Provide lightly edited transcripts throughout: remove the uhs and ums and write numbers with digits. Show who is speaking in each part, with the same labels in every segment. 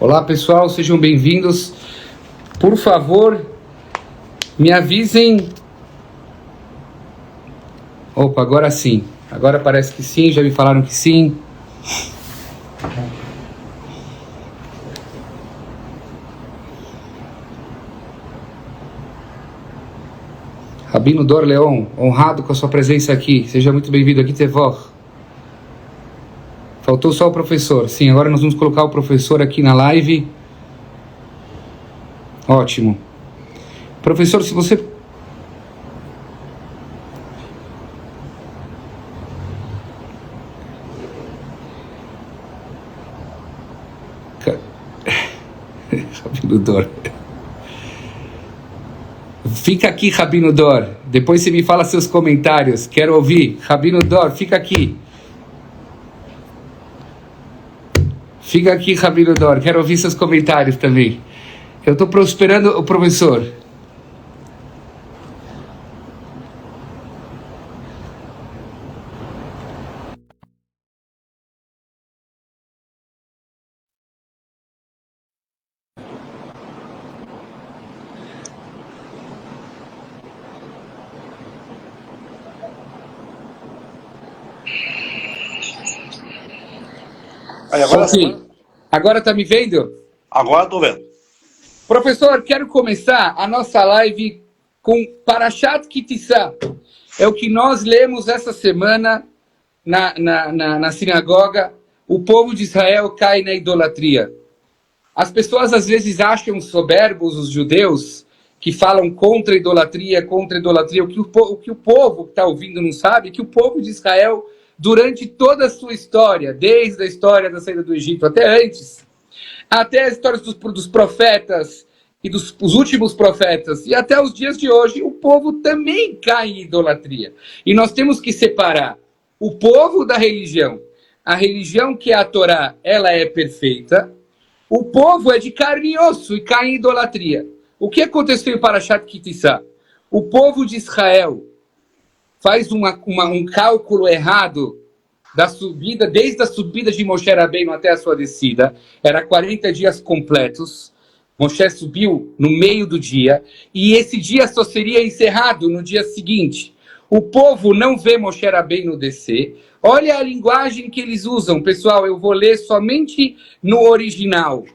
Speaker 1: Olá pessoal, sejam bem-vindos. Por favor, me avisem. Opa, agora sim. Agora parece que sim, já me falaram que sim. Rabino Dor Leon, honrado com a sua presença aqui. Seja muito bem-vindo aqui, Tevor. Faltou só o professor. Sim, agora nós vamos colocar o professor aqui na live. Ótimo. Professor, se você... Rabino Dor. Fica aqui, Rabino Dor. Depois você me fala seus comentários. Quero ouvir. Rabino Dor, fica aqui. Fica aqui, Rabino Dor. Quero ouvir seus comentários também. Eu estou prosperando o professor.
Speaker 2: Aí, agora
Speaker 1: Ok. Agora está me vendo?
Speaker 2: Agora estou vendo.
Speaker 1: Professor, quero começar a nossa live com Parashat Kitissá. É o que nós lemos essa semana na sinagoga. O povo de Israel cai na idolatria. As pessoas às vezes acham soberbos, os judeus, que falam contra a idolatria. O que o povo que está ouvindo não sabe é que o povo de Israel, durante toda a sua história, desde a história da saída do Egito até antes, até as histórias dos profetas e os últimos profetas, e até os dias de hoje, o povo também cai em idolatria. E nós temos que separar o povo da religião. A religião, que é a Torá, ela é perfeita. O povo é de carne e osso e cai em idolatria. O que aconteceu em Parashat Kitissá? O povo de Israel faz um cálculo errado da subida, desde a subida de Moshe Rabbeinu até a sua descida. Era 40 dias completos. Moshe subiu no meio do dia, e esse dia só seria encerrado no dia seguinte. O povo não vê Moshe Rabbeinu descer. Olha a linguagem que eles usam. Pessoal, eu vou ler somente no original.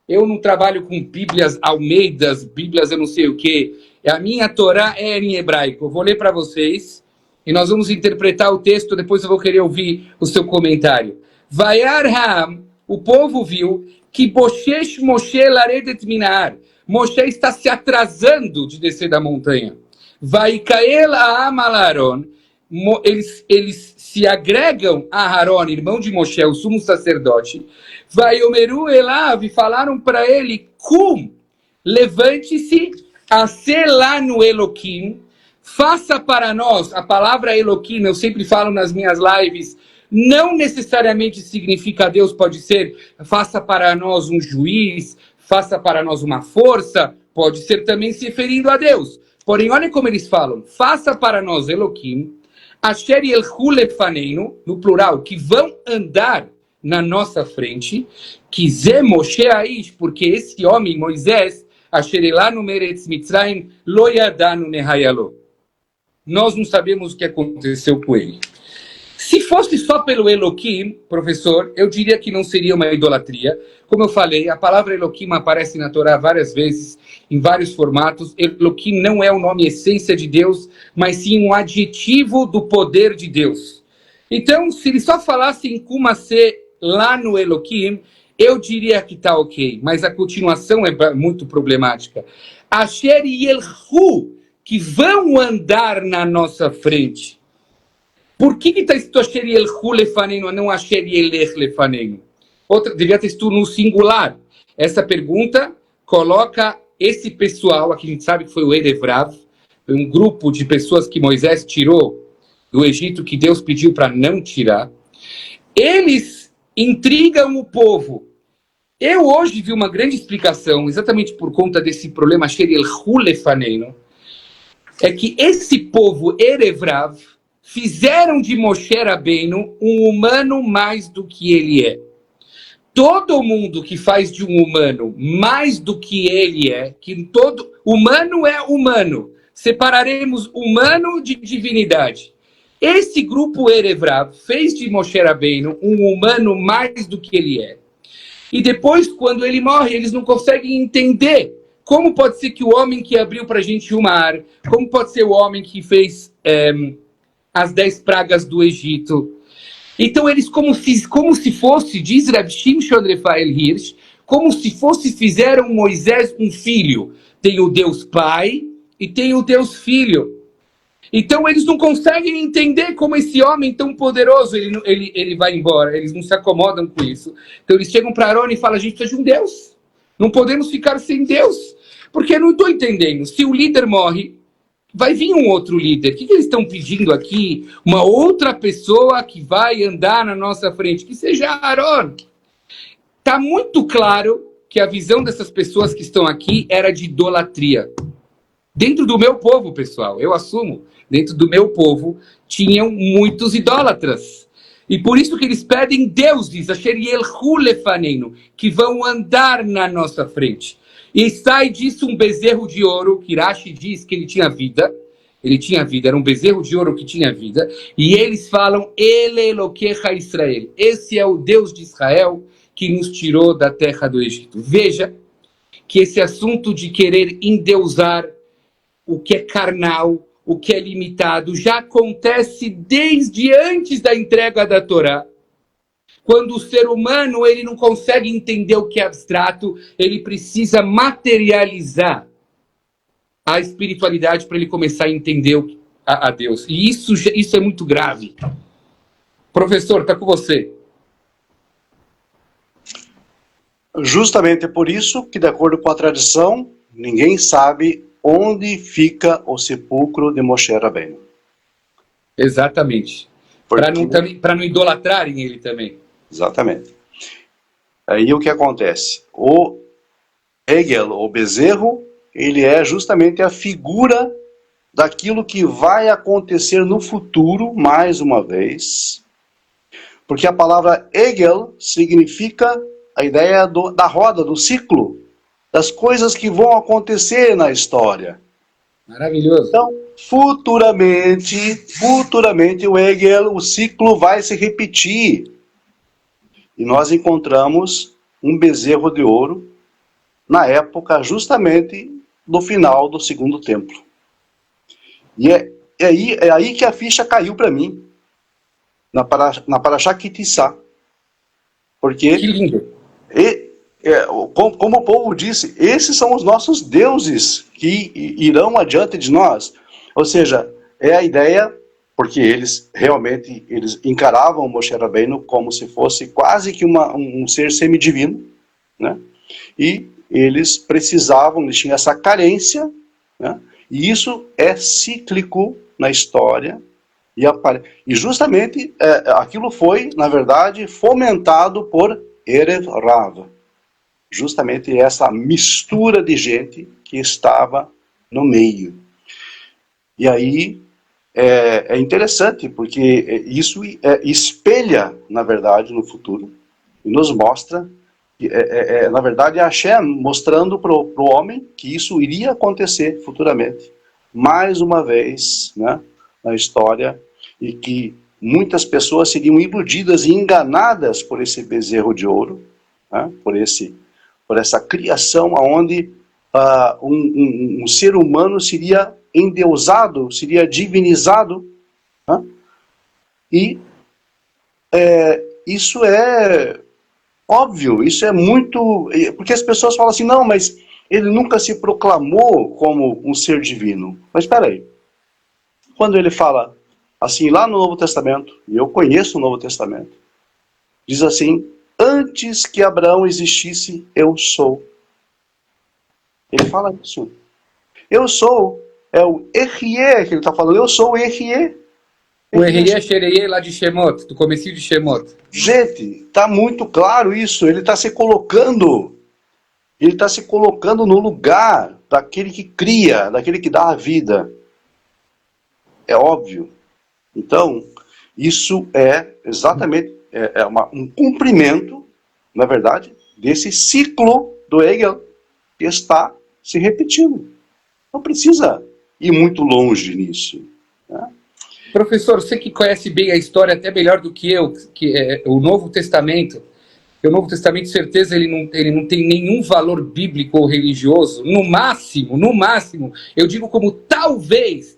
Speaker 1: Eu não trabalho com Bíblias Almeidas, Bíblias eu não sei o quê. A minha Torá é em hebraico. Eu vou ler para vocês e nós vamos interpretar o texto. Depois eu vou querer ouvir o seu comentário. Vayar Ham, o povo viu que Boshesh Moshe laredet minar. Moshe está se atrasando de descer da montanha. Vaikael Aham al Aaron. Eles se agregam a Aaron, irmão de Moshe, o sumo sacerdote. Vaiomeru Elav, e falaram para ele: Cum, levante-se, acela no Eloquim, faça para nós. A palavra Eloquim, eu sempre falo nas minhas lives, não necessariamente significa Deus, pode ser faça para nós um juiz, faça para nós uma força, pode ser também se referindo a Deus. Porém, olha como eles falam: faça para nós Eloquim, Asher Yelchu Lefaneinu, no plural, que vão andar na nossa frente, que Zé Moshe Aish, porque esse homem, Moisés, Asher Elanu Meretz Mitzrayim, Lo Yadanu Nehayalo. Nós não sabemos o que aconteceu com ele. Se fosse só pelo Eloquim, professor, eu diria que não seria uma idolatria. Como eu falei, a palavra Eloquim aparece na Torá várias vezes, em vários formatos. Eloquim não é o nome essência de Deus, mas sim um adjetivo do poder de Deus. Então, se ele só falasse em Kumase lá no Eloquim, eu diria que está ok, mas a continuação é muito problemática. Asher Yelchu, que vão andar na nossa frente. Por que está escrito Asher Yelchu lefaneinu, não Asher Yelech lefaneinu? Outra, devia ter escrito no singular. Essa pergunta coloca esse pessoal, aqui a gente sabe que foi o Erevrav, foi um grupo de pessoas que Moisés tirou do Egito, que Deus pediu para não tirar. Eles intrigam o povo. Eu hoje vi uma grande explicação, exatamente por conta desse problema Sheriel Hulefaneino, é que esse povo Erevrav fizeram de Moshe Rabbeinu um humano mais do que ele é. Todo mundo que faz de um humano mais do que ele é, que todo humano é humano, separaremos humano de divindade. Esse grupo Erevrav fez de Moshe Rabbeinu um humano mais do que ele é. E depois, quando ele morre, eles não conseguem entender como pode ser que o homem que abriu para a gente o mar, como pode ser o homem que fez as 10 pragas do Egito. Então eles como se fosse, diz Reb Shimshon Rafael Hirsch, como se fosse fizeram Moisés um filho. Tem o Deus Pai e tem o Deus Filho. Então eles não conseguem entender como esse homem tão poderoso, ele vai embora, eles não se acomodam com isso. Então eles chegam para Arão e falam, a gente precisa de um Deus. Não podemos ficar sem Deus. Porque eu não estou entendendo, se o líder morre, vai vir um outro líder. O que eles estão pedindo aqui? Uma outra pessoa que vai andar na nossa frente, que seja Arão. Está muito claro que a visão dessas pessoas que estão aqui era de idolatria. Dentro do meu povo, pessoal, eu assumo, dentro do meu povo, tinham muitos idólatras. E por isso que eles pedem deuses, que vão andar na nossa frente. E sai disso um bezerro de ouro, que Rashi diz que ele tinha vida, era um bezerro de ouro que tinha vida, e eles falam, Ele Eloquecha Israel, esse é o Deus de Israel que nos tirou da terra do Egito. Veja que esse assunto de querer endeusar o que é carnal, o que é limitado, já acontece desde antes da entrega da Torá. Quando o ser humano ele não consegue entender o que é abstrato, ele precisa materializar a espiritualidade para ele começar a entender a Deus. E isso é muito grave. Professor, está com você.
Speaker 2: Justamente por isso que, de acordo com a tradição, ninguém sabe onde fica o sepulcro de Moshe Rabbeinu.
Speaker 1: Exatamente. Para não idolatrarem ele também.
Speaker 2: Exatamente. Aí o que acontece? O Egel, o bezerro, ele é justamente a figura daquilo que vai acontecer no futuro, mais uma vez. Porque a palavra Egel significa a ideia da roda, do ciclo, das coisas que vão acontecer na história.
Speaker 1: Maravilhoso.
Speaker 2: Então, futuramente o Egel, o ciclo vai se repetir. E nós encontramos um bezerro de ouro na época justamente do final do segundo templo. E é aí que a ficha caiu para mim, na Parashá Ki Tissá. Porque,
Speaker 1: que lindo.
Speaker 2: Como o povo disse, esses são os nossos deuses que irão adiante de nós. Ou seja, é a ideia, porque eles encaravam Moshe Rabbeinu como se fosse quase que um ser semidivino, né? E eles tinham essa carência, né? E isso é cíclico na história, e justamente aquilo foi, na verdade, fomentado por Erev Rav, justamente essa mistura de gente que estava no meio. E aí é interessante, porque isso espelha, na verdade, no futuro, e nos mostra, na verdade, a Hashem mostrando para o homem que isso iria acontecer futuramente, mais uma vez, né, na história, e que muitas pessoas seriam iludidas e enganadas por esse bezerro de ouro, né, por essa criação onde um ser humano seria endeusado, seria divinizado, né? E isso é óbvio, isso é muito... Porque as pessoas falam assim, não, mas ele nunca se proclamou como um ser divino. Mas espera aí, quando ele fala assim lá no Novo Testamento, e eu conheço o Novo Testamento, diz assim, antes que Abraão existisse, eu sou. Ele fala isso. Eu sou, é o Erie que ele está falando, eu sou o Erie.
Speaker 1: O Erie Xereie lá de Shemot, do comecinho de Shemot.
Speaker 2: Gente, está muito claro isso, ele está se colocando no lugar daquele que cria, daquele que dá a vida. É óbvio. Então, isso é exatamente um cumprimento, na verdade, desse ciclo do Hegel que está se repetindo. Não precisa ir muito longe nisso. Né?
Speaker 1: Professor, você que conhece bem a história até melhor do que eu, que é o Novo Testamento, o Novo Testamento, certeza, ele não tem nenhum valor bíblico ou religioso. No máximo, eu digo como talvez,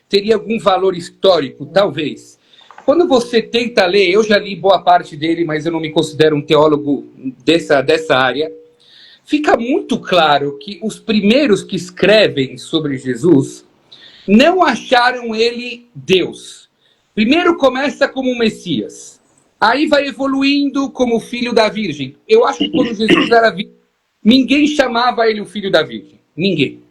Speaker 1: teria algum valor histórico, talvez. Quando você tenta ler, eu já li boa parte dele, mas eu não me considero um teólogo dessa área, fica muito claro que os primeiros que escrevem sobre Jesus não acharam ele Deus. Primeiro começa como um Messias. Aí vai evoluindo como filho da Virgem. Eu acho que quando Jesus era virgem, ninguém chamava ele o filho da Virgem. Ninguém.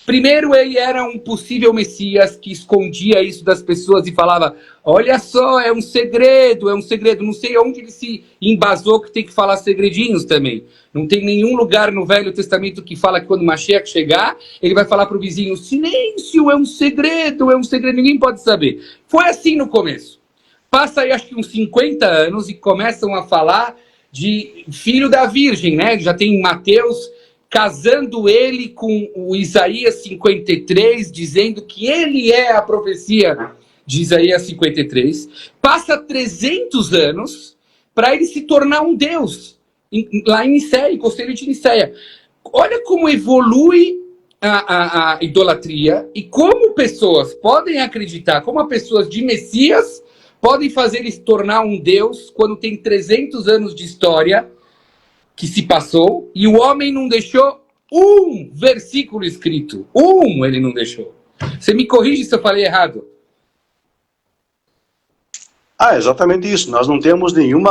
Speaker 1: Primeiro ele era um possível Messias que escondia isso das pessoas e falava, olha só, é um segredo. Não sei onde ele se embasou que tem que falar segredinhos também. Não tem nenhum lugar no Velho Testamento que fala que quando Mashiach chegar, ele vai falar para o vizinho, silêncio, é um segredo, ninguém pode saber. Foi assim no começo. Passa aí acho que uns 50 anos e começam a falar de filho da Virgem, né? Já tem Mateus casando ele com o Isaías 53, dizendo que ele é a profecia de Isaías 53. Passa 300 anos para ele se tornar um deus, lá em Nicéia, em Conselho de Nicéia. Olha como evolui a idolatria e como pessoas podem acreditar, como pessoas de Messias podem fazer ele se tornar um deus quando tem 300 anos de história que se passou e o homem não deixou um versículo escrito. Ele não deixou. Você me corrige se eu falei errado.
Speaker 2: Exatamente isso. Nós não temos nenhum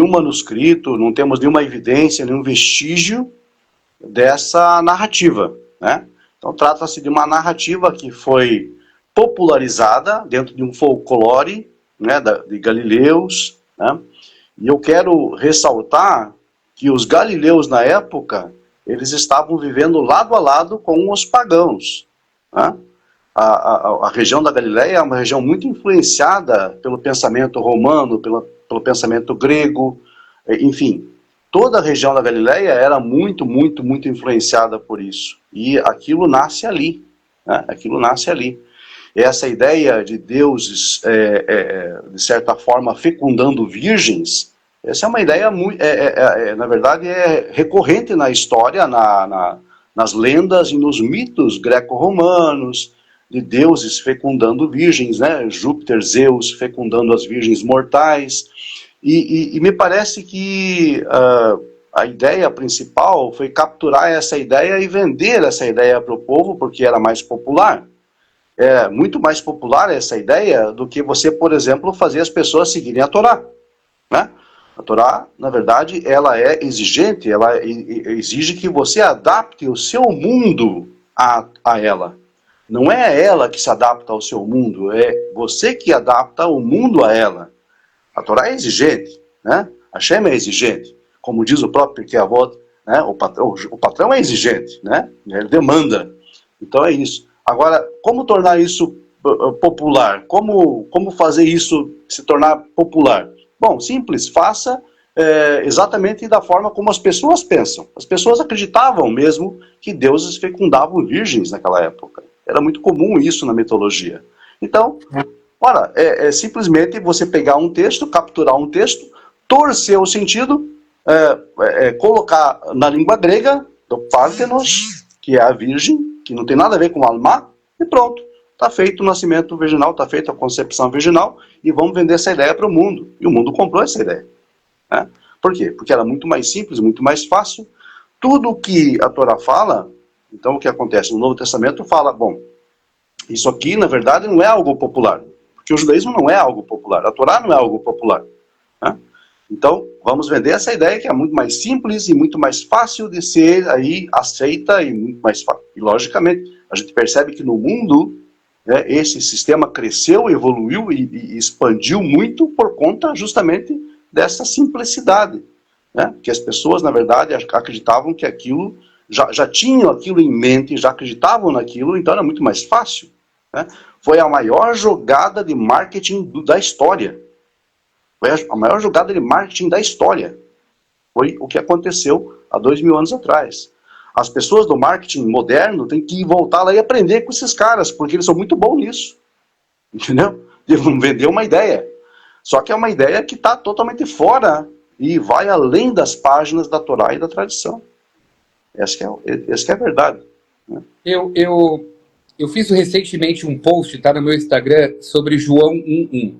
Speaker 2: manuscrito, não temos nenhuma evidência, nenhum vestígio dessa narrativa. Né? Então trata-se de uma narrativa que foi popularizada dentro de um folclore, né, de galileus, né? E eu quero ressaltar que os galileus na época, eles estavam vivendo lado a lado com os pagãos. Né? A região da Galileia é uma região muito influenciada pelo pensamento romano, pelo pensamento grego, enfim. Toda a região da Galileia era muito influenciada por isso. E aquilo nasce ali. Né? Aquilo nasce ali. Essa ideia de deuses, de certa forma, fecundando virgens, essa é uma ideia, na verdade, é recorrente na história, nas lendas e nos mitos greco-romanos, de deuses fecundando virgens, né? Júpiter, Zeus fecundando as virgens mortais. E me parece que a ideia principal foi capturar essa ideia e vender essa ideia para o povo, porque era mais popular. É muito mais popular essa ideia do que você, por exemplo, fazer as pessoas seguirem a Torá. Né? A Torá, na verdade, ela é exigente, ela exige que você adapte o seu mundo a ela. Não é ela que se adapta ao seu mundo, é você que adapta o mundo a ela. A Torá é exigente, né? A Shem é exigente. Como diz o próprio Pirkei Avot, né? O patrão é exigente, né? Ele demanda. Então é isso. Agora, como tornar isso popular? Como fazer isso se tornar popular? Bom, simples, faça exatamente da forma como as pessoas pensam. As pessoas acreditavam mesmo que deuses fecundavam virgens naquela época. Era muito comum isso na mitologia. Então, ora, simplesmente você pegar um texto, capturar um texto, torcer o sentido, colocar na língua grega, do Parthenos, que é a virgem, que não tem nada a ver com Alma, e pronto. Está feito o nascimento virginal, está feita a concepção virginal, e vamos vender essa ideia para o mundo. E o mundo comprou essa ideia. Né? Por quê? Porque era muito mais simples, muito mais fácil. Tudo o que a Torá fala, então o que acontece no Novo Testamento fala, bom, isso aqui na verdade não é algo popular. Porque o judaísmo não é algo popular, a Torá não é algo popular. Né? Então, vamos vender essa ideia que é muito mais simples e muito mais fácil de ser aí aceita e muito mais fácil. E, logicamente, a gente percebe que no mundo, né, esse sistema cresceu, evoluiu e expandiu muito por conta justamente dessa simplicidade. Né? Que as pessoas, na verdade, acreditavam que aquilo, já tinham aquilo em mente, já acreditavam naquilo, então era muito mais fácil. Né? Foi a maior jogada de marketing da história. Foi a maior jogada de marketing da história. Foi o que aconteceu há 2000 anos atrás. As pessoas do marketing moderno têm que voltar lá e aprender com esses caras, porque eles são muito bons nisso. Entendeu? Eles vão vender uma ideia. Só que é uma ideia que está totalmente fora e vai além das páginas da Torá e da tradição. Essa que é a verdade. Né?
Speaker 1: Eu fiz recentemente um post, tá no meu Instagram, sobre João 1:1,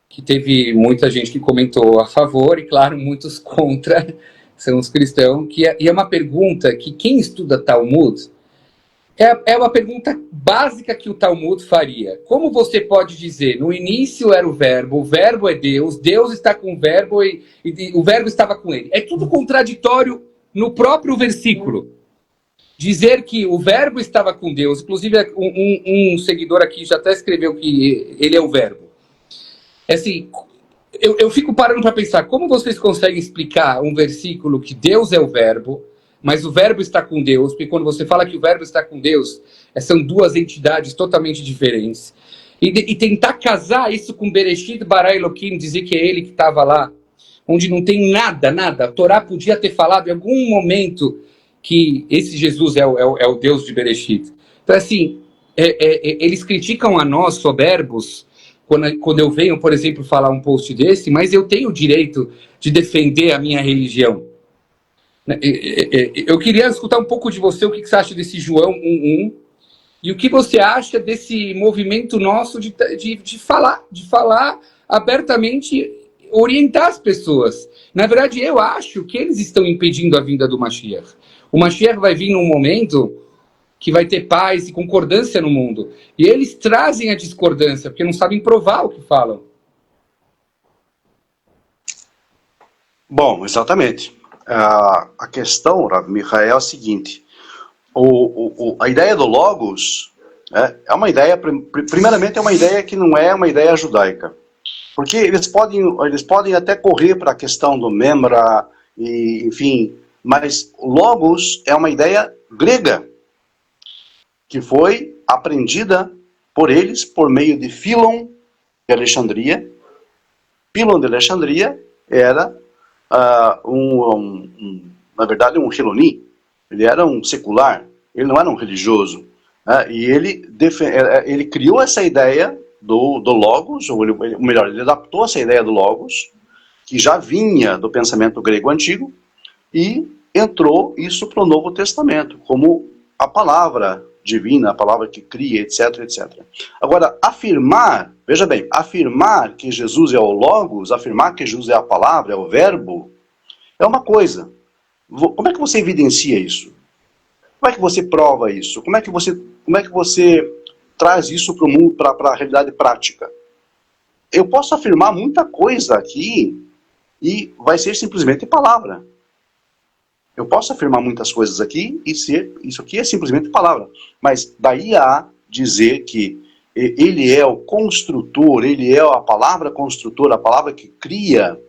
Speaker 1: que teve muita gente que comentou a favor e, claro, muitos contra, são os cristãos, e é uma pergunta que quem estuda Talmud, é uma pergunta básica que o Talmud faria. Como você pode dizer, no início era o verbo é Deus está com o verbo e o verbo estava com ele. É tudo contraditório no próprio versículo. Dizer que o verbo estava com Deus, inclusive um seguidor aqui já até escreveu que ele é o verbo. Assim, eu fico parando para pensar, como vocês conseguem explicar um versículo que Deus é o verbo, mas o verbo está com Deus, porque quando você fala que o verbo está com Deus, são duas entidades totalmente diferentes. E tentar casar isso com Bereshit bara Elohim, dizer que é ele que estava lá, onde não tem nada. A Torá podia ter falado em algum momento que esse Jesus é o Deus de Bereshit. Então, assim, eles criticam a nós, soberbos, quando eu venho, por exemplo, falar um post desse, mas eu tenho o direito de defender a minha religião. Eu queria escutar um pouco de você, o que você acha desse João 1:1, e o que você acha desse movimento nosso de falar abertamente, orientar as pessoas. Na verdade, eu acho que eles estão impedindo a vinda do Mashiach. O Mashiach vai vir num momento que vai ter paz e concordância no mundo. E eles trazem a discordância, porque não sabem provar o que falam.
Speaker 2: Bom, exatamente. A questão, Rav Michael, é a seguinte. A ideia do Logos é uma ideia, primeiramente é uma ideia que não é uma ideia judaica. Porque eles podem até correr para a questão do Memra, e, enfim, mas o Logos é uma ideia grega, que foi aprendida por eles por meio de Filon de Alexandria. Filon de Alexandria era, na verdade, um Hiloni. Ele era um secular, ele não era um religioso. E ele criou essa ideia do Logos, ou melhor, ele adaptou essa ideia do Logos, que já vinha do pensamento grego antigo, e entrou isso para o Novo Testamento, como a palavra divina, a palavra que cria, etc, etc. Agora, veja bem, afirmar que Jesus é o Logos, afirmar que Jesus é a palavra, é o verbo, é uma coisa. Como é que você evidencia isso? Como é que você prova isso? Como é que você traz isso para o mundo, para a realidade prática? Eu posso afirmar muita coisa aqui e vai ser simplesmente palavra. Eu posso afirmar muitas coisas aqui e isso aqui é simplesmente palavra. Mas daí a dizer que ele é o construtor, ele é a palavra construtora, a palavra que cria,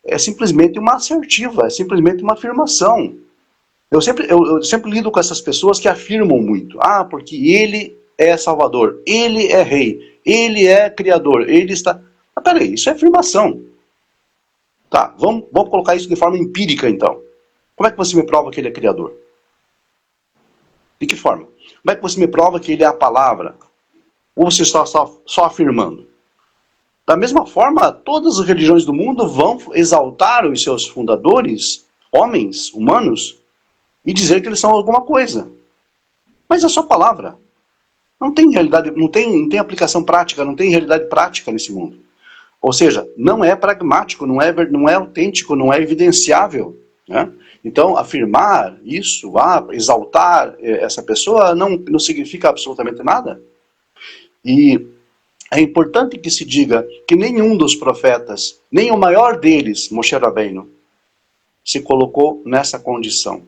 Speaker 2: é simplesmente uma assertiva, é simplesmente uma afirmação. Eu sempre lido com essas pessoas que afirmam muito. Porque ele é Salvador, ele é Rei, ele é Criador, ele está... Mas peraí, isso é afirmação. Tá, vamos colocar isso de forma empírica então. Como é que você me prova que ele é Criador? De que forma? Como é que você me prova que ele é a palavra? Ou você está só afirmando? Da mesma forma, todas as religiões do mundo vão exaltar os seus fundadores, homens, humanos, e dizer que eles são alguma coisa. Mas é só palavra. Não tem realidade, não tem aplicação prática, não tem realidade prática nesse mundo. Ou seja, não é pragmático, não é autêntico, não é evidenciável. Né? Então, afirmar isso, exaltar essa pessoa, não significa absolutamente nada. E é importante que se diga que nenhum dos profetas, nem o maior deles, Moshe Rabbeinu, se colocou nessa condição.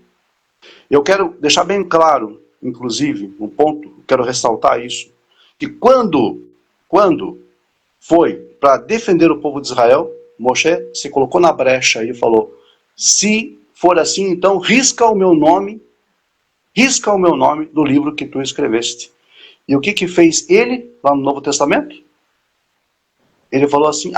Speaker 2: Eu quero deixar bem claro, inclusive, um ponto, quero ressaltar isso, que quando foi para defender o povo de Israel, Moshe se colocou na brecha e falou, se for assim, então risca o meu nome do livro que tu escreveste. E o que fez ele, lá no Novo Testamento? Ele falou assim,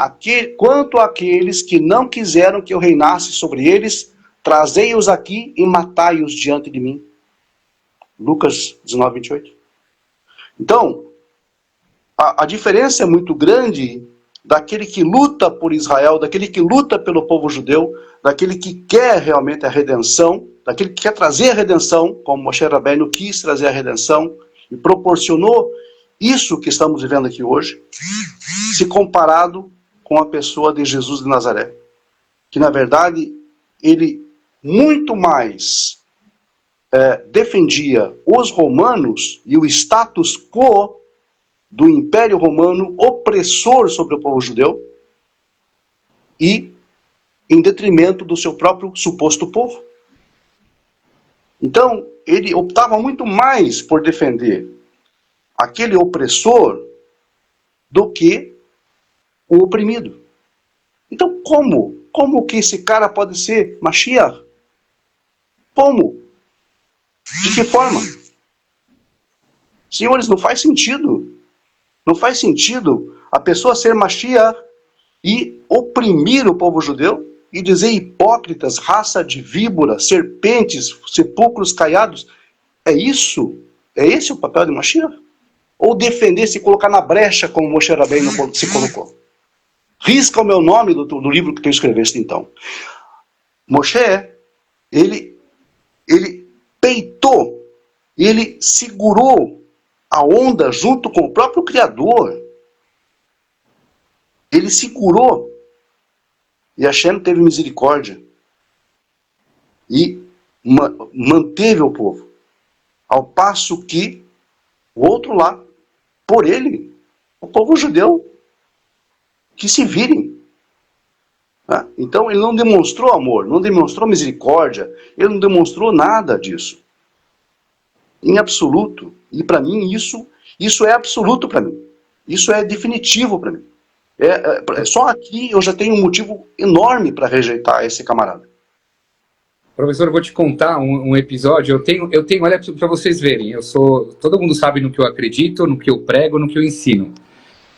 Speaker 2: quanto àqueles que não quiseram que eu reinasse sobre eles, trazei-os aqui e matai-os diante de mim. Lucas 19, 28. Então, a diferença é muito grande daquele que luta por Israel, daquele que luta pelo povo judeu, daquele que quer realmente a redenção, daquele que quer trazer a redenção, como Moshe Rabbeinu quis trazer a redenção e proporcionou isso que estamos vivendo aqui hoje, se comparado com a pessoa de Jesus de Nazaré, que na verdade ele muito mais defendia os romanos e o status quo do Império Romano opressor sobre o povo judeu e em detrimento do seu próprio suposto povo. Então, ele optava muito mais por defender aquele opressor do que o oprimido. Então, como que esse cara pode ser Mashiach? Como? De que forma? Senhores, não faz sentido. Não faz sentido a pessoa ser Mashiach e oprimir o povo judeu e dizer hipócritas, raça de víboras, serpentes, sepulcros caiados. É isso? É esse o papel de Mashiach? Ou defender, se colocar na brecha como Moshe Rabbeinu se colocou? Risca o meu nome do livro que tu escreveste então. Moshe, ele peitou, ele segurou a onda junto com o próprio Criador. Ele segurou. E Hashem teve misericórdia. E manteve o povo. Ao passo que o outro lá, por ele, o povo judeu, que se virem. Então ele não demonstrou amor, não demonstrou misericórdia, ele não demonstrou nada disso. Em absoluto. E para mim isso é absoluto para mim. Isso é definitivo para mim. Só aqui eu já tenho um motivo enorme para rejeitar esse camarada.
Speaker 1: Professor, eu vou te contar um episódio. Eu tenho, olha para vocês verem, todo mundo sabe no que eu acredito, no que eu prego, no que eu ensino.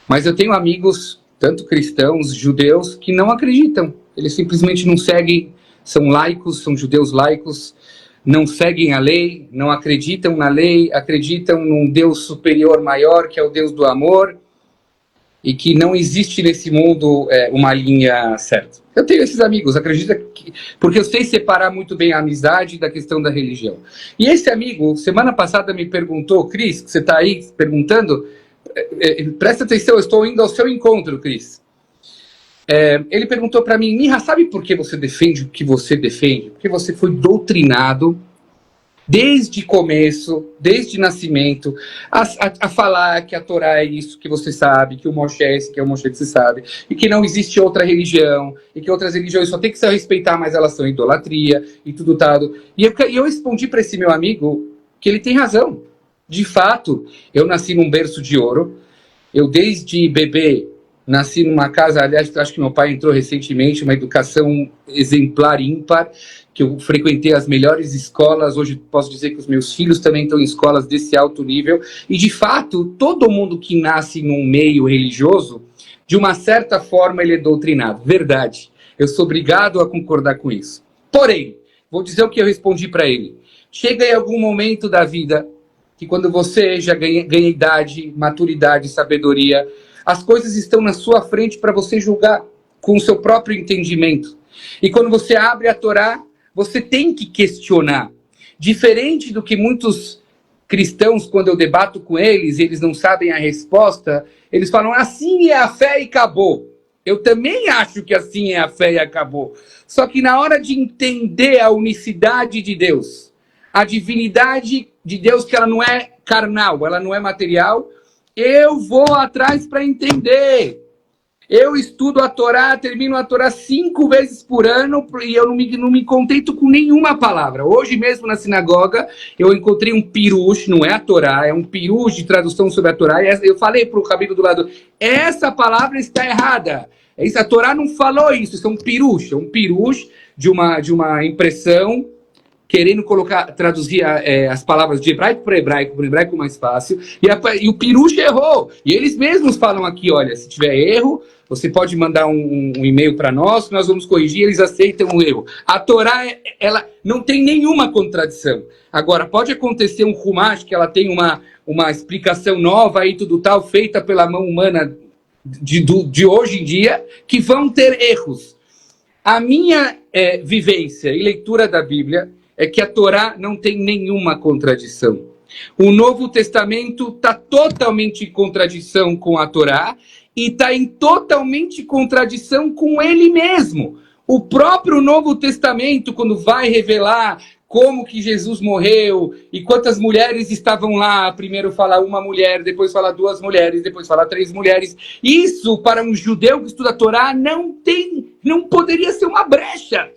Speaker 1: Mas eu tenho amigos, tanto cristãos, judeus, que não acreditam. Eles simplesmente não seguem, são laicos, são judeus laicos, não seguem a lei, não acreditam na lei, acreditam num Deus superior maior, que é o Deus do amor, e que não existe nesse mundo uma linha certa. Eu tenho esses amigos, porque eu sei separar muito bem a amizade da questão da religião. E esse amigo, semana passada, me perguntou, Cris, que você está aí perguntando, presta atenção, eu estou indo ao seu encontro, Cris. Ele perguntou para mim, Mirra, sabe por que você defende o que você defende? Porque você foi doutrinado desde começo, desde nascimento, a falar que a Torá é isso que você sabe, que o Moshe é esse que é o Moshe que você sabe, e que não existe outra religião, e que outras religiões só tem que se respeitar, mas elas são idolatria, e tudo tal. E eu respondi para esse meu amigo que ele tem razão. De fato, eu nasci num berço de ouro, eu desde bebê nasci numa casa, aliás, acho que meu pai entrou recentemente, uma educação exemplar ímpar, que eu frequentei as melhores escolas, hoje posso dizer que os meus filhos também estão em escolas desse alto nível, e de fato, todo mundo que nasce num meio religioso, de uma certa forma ele é doutrinado, verdade, eu sou obrigado a concordar com isso. Porém, vou dizer o que eu respondi para ele, chega em algum momento da vida, que quando você já ganha idade, maturidade, sabedoria, as coisas estão na sua frente para você julgar com o seu próprio entendimento. E quando você abre a Torá, você tem que questionar. Diferente do que muitos cristãos, quando eu debato com eles, eles não sabem a resposta, eles falam, assim é a fé e acabou. Eu também acho que assim é a fé e acabou. Só que na hora de entender a unicidade de Deus, a divinidade de Deus, que ela não é carnal, ela não é material, Eu vou atrás para entender. Eu estudo a Torá, termino a Torá 5 vezes por ano e eu não me contento com nenhuma palavra. Hoje mesmo na sinagoga eu encontrei um pirush, não é a Torá, é um pirush de tradução sobre a Torá. E eu falei para o rabino do lado, essa palavra está errada. A Torá não falou isso, isso é um pirush de uma impressão querendo traduzir as palavras de hebraico para hebraico mais fácil, e o Pirush errou. E eles mesmos falam aqui, olha, se tiver erro, você pode mandar um e-mail para nós, nós vamos corrigir, eles aceitam o erro. A Torá, ela não tem nenhuma contradição. Agora, pode acontecer um Humash, que ela tem uma explicação nova e tudo tal, feita pela mão humana de hoje em dia, que vão ter erros. A minha vivência e leitura da Bíblia é que a Torá não tem nenhuma contradição. O Novo Testamento está totalmente em contradição com a Torá e está em totalmente contradição com ele mesmo. O próprio Novo Testamento, quando vai revelar como que Jesus morreu e quantas mulheres estavam lá, primeiro fala uma mulher, depois fala 2 mulheres, depois fala 3 mulheres. Isso, para um judeu que estuda a Torá, não poderia ser uma brecha.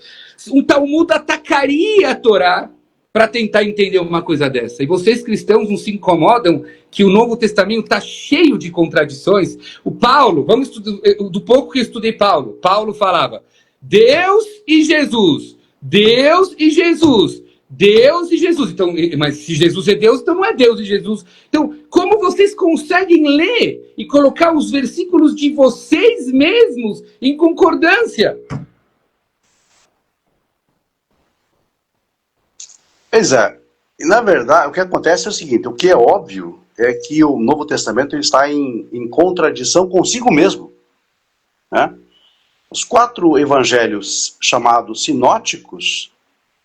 Speaker 1: Um Talmud atacaria a Torá para tentar entender uma coisa dessa. E vocês cristãos não se incomodam que o Novo Testamento está cheio de contradições? O Paulo, vamos do pouco que eu estudei Paulo falava Deus e Jesus, Deus e Jesus, Deus e Jesus. Então, mas se Jesus é Deus, então não é Deus e Jesus. Então, como vocês conseguem ler e colocar os versículos de vocês mesmos em concordância?
Speaker 2: Pois é. E, na verdade, o que acontece é o seguinte, o que é óbvio é que o Novo Testamento está em contradição consigo mesmo. Né? Os 4 evangelhos chamados sinóticos,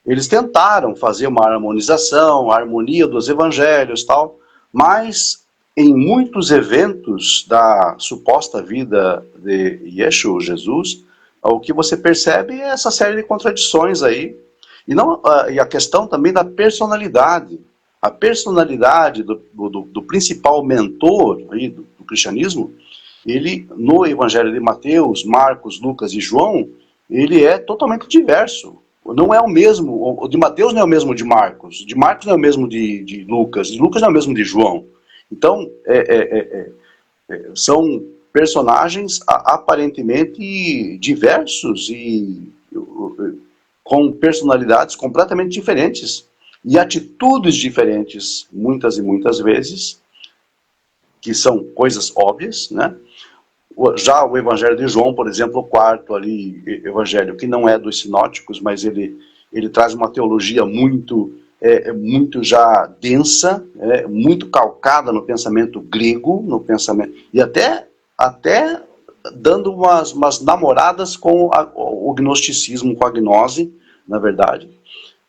Speaker 2: eles tentaram fazer uma harmonização, a harmonia dos evangelhos, tal, mas em muitos eventos da suposta vida de Yeshua, Jesus, o que você percebe é essa série de contradições aí. E a questão também da personalidade. A personalidade do principal mentor aí do cristianismo, ele, no Evangelho de Mateus, Marcos, Lucas e João, ele é totalmente diverso. Não é o mesmo, o de Mateus não é o mesmo de Marcos não é o mesmo de Lucas não é o mesmo de João. Então, são personagens aparentemente diversos e com personalidades completamente diferentes e atitudes diferentes, muitas e muitas vezes, que são coisas óbvias, né? Já o Evangelho de João, por exemplo, o 4º ali, evangelho que não é dos sinóticos, mas ele traz uma teologia muito já densa, muito calcada no pensamento grego, e até dando umas namoradas com o gnosticismo, com a gnose, na verdade,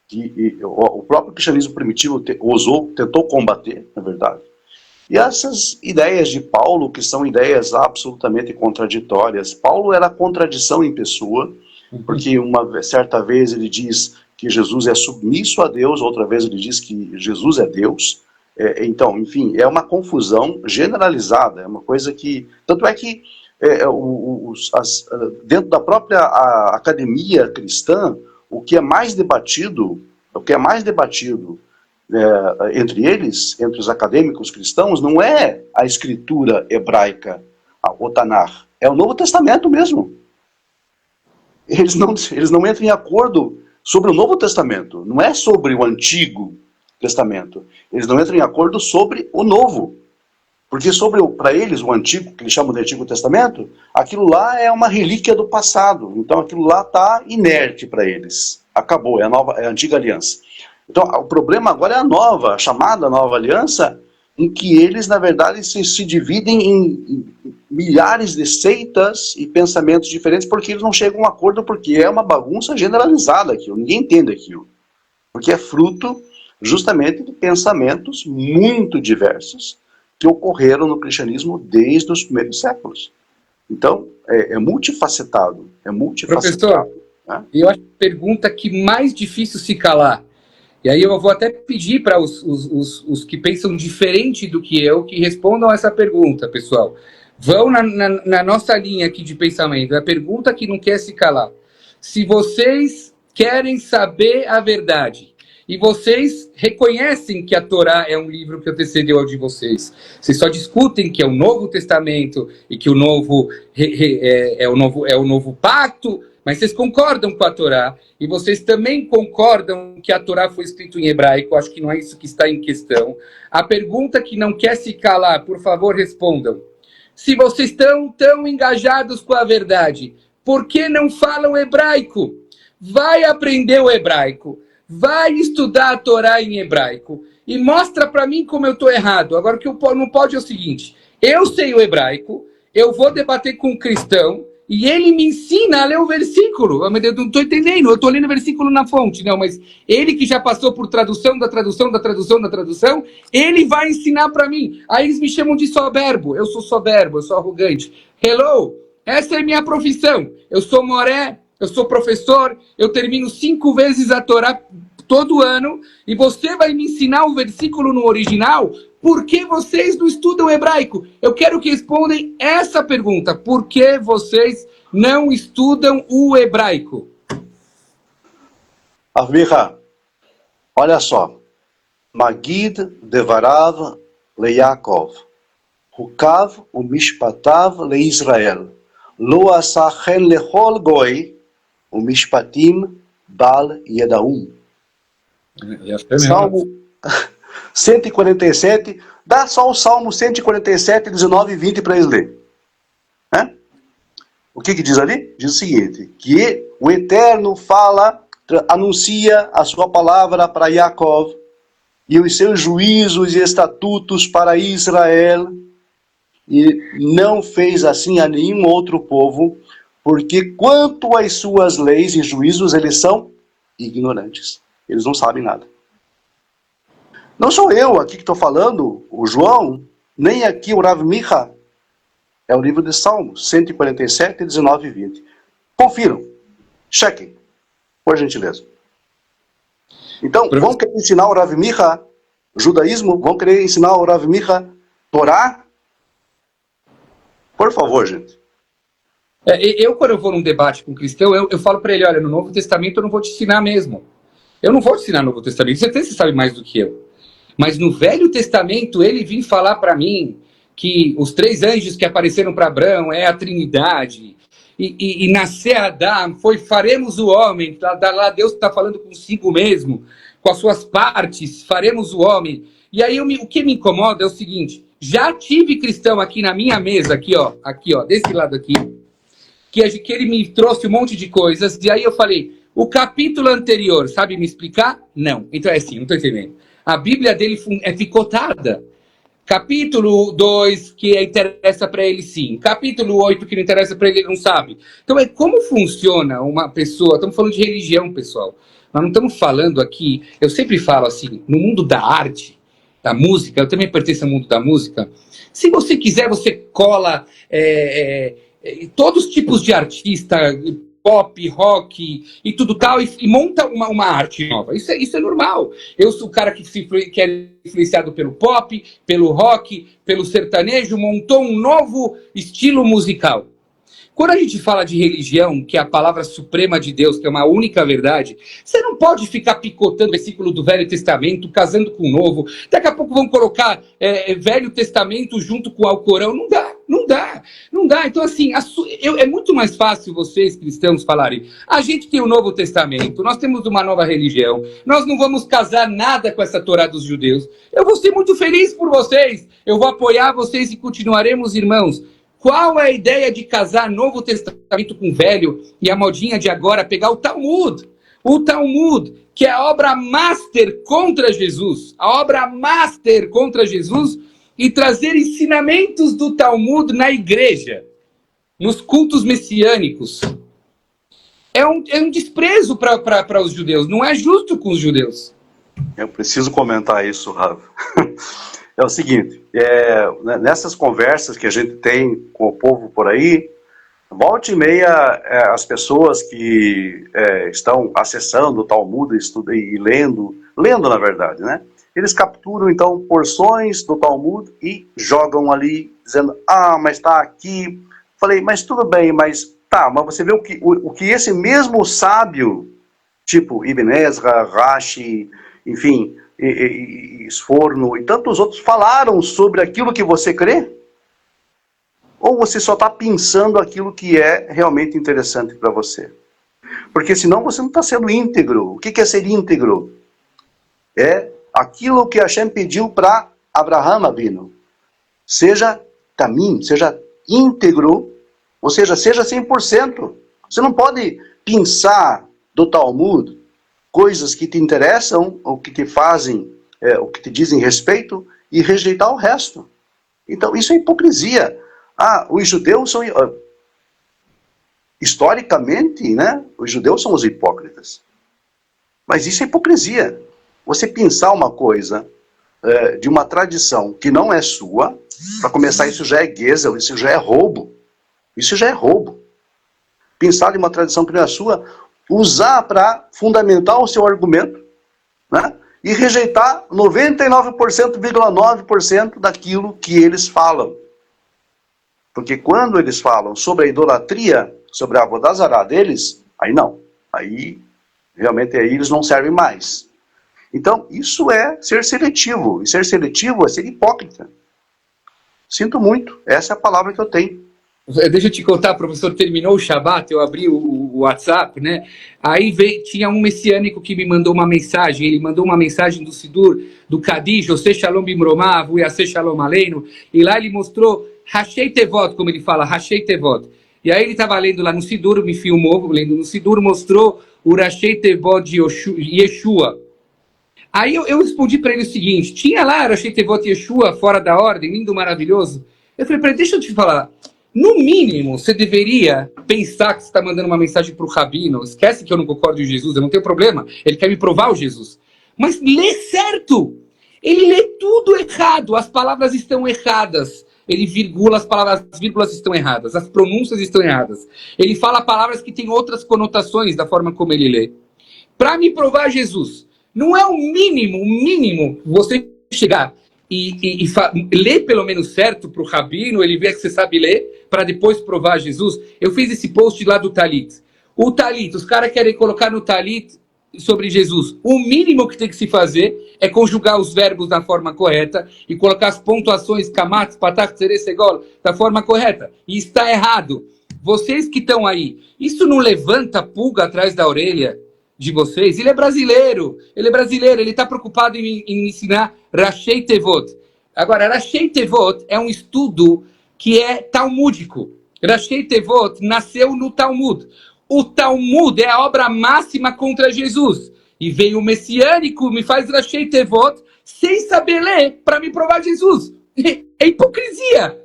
Speaker 2: que o próprio cristianismo primitivo tentou combater, na verdade. E essas ideias de Paulo, que são ideias absolutamente contraditórias. Paulo era contradição em pessoa, porque uma certa vez ele diz que Jesus é submisso a Deus, outra vez ele diz que Jesus é Deus. Então, enfim, é uma confusão generalizada, é uma coisa que... Tanto é que dentro da própria academia cristã, o que é mais debatido entre eles, entre os acadêmicos cristãos, não é a escritura hebraica, o Tanar, é o Novo Testamento mesmo. Eles não entram em acordo sobre o Novo Testamento, não é sobre o Antigo Testamento. Eles não entram em acordo sobre o Novo. Porque para eles, o Antigo, que eles chamam de Antigo Testamento, aquilo lá é uma relíquia do passado. Então aquilo lá está inerte para eles. Acabou, é a Antiga Aliança. Então o problema agora é a chamada Nova Aliança, em que eles, na verdade, se dividem em milhares de seitas e pensamentos diferentes, porque eles não chegam a um acordo, porque é uma bagunça generalizada aquilo, ninguém entende aquilo. Porque é fruto justamente de pensamentos muito diversos que ocorreram no cristianismo desde os primeiros séculos. Então, é multifacetado.
Speaker 1: Professor, né? Eu acho a pergunta que mais difícil se calar. E aí eu vou até pedir para os que pensam diferente do que eu, que respondam essa pergunta, pessoal. Vão na nossa linha aqui de pensamento. É a pergunta que não quer se calar. Se vocês querem saber a verdade, e vocês reconhecem que a Torá é um livro que antecedeu ao de vocês, vocês só discutem que é o Novo Testamento e que o Novo é o novo Pacto, mas vocês concordam com a Torá, e vocês também concordam que a Torá foi escrita em hebraico. Acho que não é isso que está em questão. A pergunta que não quer se calar, por favor, respondam. Se vocês estão tão engajados com a verdade, por que não falam hebraico? Vai aprender o hebraico. Vai estudar a Torá em hebraico. E mostra para mim como eu estou errado. Agora, o que não pode é o seguinte. Eu sei o hebraico, eu vou debater com um cristão, e ele me ensina a ler o versículo. Eu não estou entendendo, eu estou lendo o versículo na fonte. Não, mas ele que já passou por tradução, ele vai ensinar para mim. Aí eles me chamam de soberbo. Eu sou soberbo, eu sou arrogante. Hello, essa é minha profissão. Eu sou moré, eu sou professor, eu termino 5 vezes a Torá todo ano, e você vai me ensinar o versículo no original? Por que vocês não estudam hebraico? Eu quero que respondam essa pergunta. Por que vocês não estudam o hebraico?
Speaker 2: Avmicha, olha só. Magid devarav leYakov, hukav umishpatav leIsrael, lo asa chen lechol goi umishpatim bal yedaum. Salmo 147, dá só o Salmo 147, 19 e 20 para eles lerem. O que diz ali? Diz o seguinte, que o Eterno fala, anuncia a sua palavra para Yaakov, e os seus juízos e estatutos para Israel, e não fez assim a nenhum outro povo, porque quanto às suas leis e juízos, eles são ignorantes. Eles não sabem nada. Não sou eu aqui que estou falando, o João, nem aqui o Rav Micha. É o livro de Salmos, 147, 19 e 20. Confiram, chequem, por gentileza. Então, vão querer ensinar o Rav Micha judaísmo? Vão querer ensinar o Rav Micha Torá? Por favor, gente.
Speaker 1: Quando eu vou num debate com um cristão, eu falo para ele, olha, no Novo Testamento eu não vou te ensinar mesmo. Eu não vou te ensinar no Novo Testamento, você sabe mais do que eu. Mas no Velho Testamento, ele vinha falar para mim que os 3 anjos que apareceram para Abraão é a Trindade. E nascer Adão foi faremos o homem. Lá Deus está falando consigo mesmo, com as suas partes, faremos o homem. E aí o que me incomoda é o seguinte, já tive cristão aqui na minha mesa, aqui ó, desse lado aqui, que ele me trouxe um monte de coisas, e aí eu falei, o capítulo anterior, sabe me explicar? Não. Então é assim, não estou entendendo. A Bíblia dele é picotada. Capítulo 2, que interessa para ele, sim. Capítulo 8, que não interessa para ele, ele não sabe. Então, como funciona uma pessoa... Estamos falando de religião, pessoal. Nós não estamos falando aqui... Eu sempre falo assim, no mundo da arte, da música, eu também pertenço ao mundo da música. Se você quiser, você cola todos os tipos de artista... pop, rock e tudo tal, e monta uma arte nova. Isso é normal. Eu sou o cara que é influenciado pelo pop, pelo rock, pelo sertanejo, montou um novo estilo musical. Quando a gente fala de religião, que é a palavra suprema de Deus, que é uma única verdade, você não pode ficar picotando o versículo do Velho Testamento, casando com o Novo. Daqui a pouco vão colocar Velho Testamento junto com o Alcorão. Não dá. Então, assim, é muito mais fácil vocês, cristãos, falarem, a gente tem o Novo Testamento, nós temos uma nova religião, nós não vamos casar nada com essa Torá dos judeus. Eu vou ser muito feliz por vocês, eu vou apoiar vocês e continuaremos irmãos. Qual é a ideia de casar Novo Testamento com Velho e a modinha de agora pegar o Talmud? O Talmud, que é a obra master contra Jesus. A obra master contra Jesus e trazer ensinamentos do Talmud na igreja, nos cultos messiânicos. É um desprezo para os judeus. Não é justo com os judeus.
Speaker 2: Eu preciso comentar isso, Rav. É o seguinte, nessas conversas que a gente tem com o povo por aí, volta e meia as pessoas que estão acessando o Talmud e lendo lendo na verdade, né? Eles capturam então porções do Talmud e jogam ali, dizendo, mas está aqui. Falei, mas tudo bem, mas você vê o que esse mesmo sábio, tipo Ibn Ezra, Rashi, enfim, Sforno e tantos outros falaram sobre aquilo que você crê? Ou você só está pensando aquilo que é realmente interessante para você? Porque senão você não está sendo íntegro. O que é ser íntegro? É aquilo que Hashem pediu para Abraham Abino. Seja tamim, seja íntegro, ou seja 100%. Você não pode pensar do Talmud coisas que te interessam, ou que te fazem, ou que te dizem respeito, e rejeitar o resto. Então, isso é hipocrisia. Os judeus são... historicamente, né, os judeus são os hipócritas. Mas isso é hipocrisia. Você pensar uma coisa de uma tradição que não é sua, para começar, isso já é Gezel, isso já é roubo. Isso já é roubo. Pensar de uma tradição que não é sua, usar para fundamentar o seu argumento, né, e rejeitar 99,9% daquilo que eles falam. Porque quando eles falam sobre a idolatria, sobre a Avodazará deles, aí não. Aí, realmente, aí eles não servem mais. Então, isso é ser seletivo. E ser seletivo é ser hipócrita. Sinto muito. Essa é a palavra que eu tenho.
Speaker 1: Deixa eu te contar, professor, terminou o Shabat, eu abri o WhatsApp, né? Aí tinha um messiânico que me mandou uma mensagem, ele mandou uma mensagem do Sidur, do Kadish, Ose Shalom Bimromav, Yase Shalom Aleinu, e lá ele mostrou Hashei Tevot, como ele fala, Hashei Tevot. E aí ele estava lendo lá no Sidur, me filmou, lendo no Sidur, mostrou o Hashei Tevot de Yeshua. Aí eu respondi para ele o seguinte, tinha lá Hashei Tevot Yeshua fora da ordem, lindo, maravilhoso. Eu falei para ele, deixa eu te falar, no mínimo, você deveria pensar que você está mandando uma mensagem para o Rabino. Esquece que eu não concordo com Jesus, eu não tenho problema. Ele quer me provar o Jesus. Mas lê certo. Ele lê tudo errado. As palavras estão erradas. Ele virgula as palavras, as vírgulas estão erradas. As pronúncias estão erradas. Ele fala palavras que têm outras conotações da forma como ele lê. Para me provar Jesus, não é o mínimo você chegar e ler pelo menos certo para o Rabino, ele vê que você sabe ler, para depois provar Jesus. Eu fiz esse post lá do Talit. O Talit, os caras querem colocar no Talit sobre Jesus. O mínimo que tem que se fazer é conjugar os verbos da forma correta e colocar as pontuações, kamatz, patak, tzere, segol, da forma correta. E está errado. Vocês que estão aí, isso não levanta pulga atrás da orelha de vocês? Ele é brasileiro, ele está preocupado em ensinar Rashei Tevot. Agora, Rashei Tevot é um estudo que é talmúdico. Rashei Tevot nasceu no Talmud. O Talmud é a obra máxima contra Jesus. E veio o messiânico, me faz Rashei Tevot, sem saber ler, para me provar Jesus. É hipocrisia.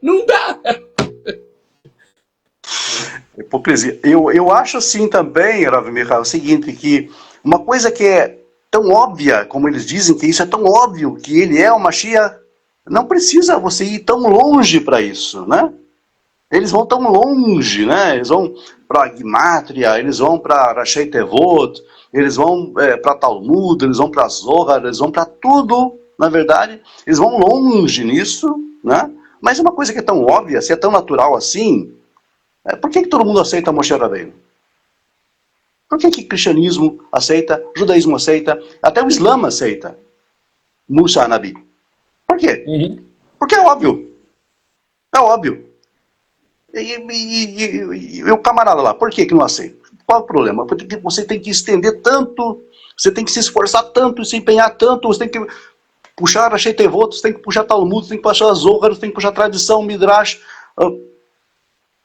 Speaker 1: Não dá.
Speaker 2: Hipocrisia. Eu acho assim também, Rav Michael, o seguinte, que uma coisa que é tão óbvia, como eles dizem que isso é tão óbvio, que ele é o Mashiach, não precisa você ir tão longe para isso, né? Eles vão tão longe, né? Eles vão para Gimátria, eles vão para Rashei Tevot, eles vão para Talmud, eles vão para Zohar, eles vão para tudo, na verdade. Eles vão longe nisso, né? Mas uma coisa que é tão óbvia, se é tão natural assim, por que todo mundo aceita Moshe Rabbeinu? Por que cristianismo aceita, judaísmo aceita, até o Islã aceita Musa Nabi? Por quê? Porque é óbvio. É óbvio. E o camarada lá, por que não aceita? Qual é o problema? Porque você tem que estender tanto, você tem que se esforçar tanto, se empenhar tanto, você tem que puxar Rashei Tevot, você tem que puxar Talmud, você tem que puxar Zohar, você tem que puxar tradição, Midrash,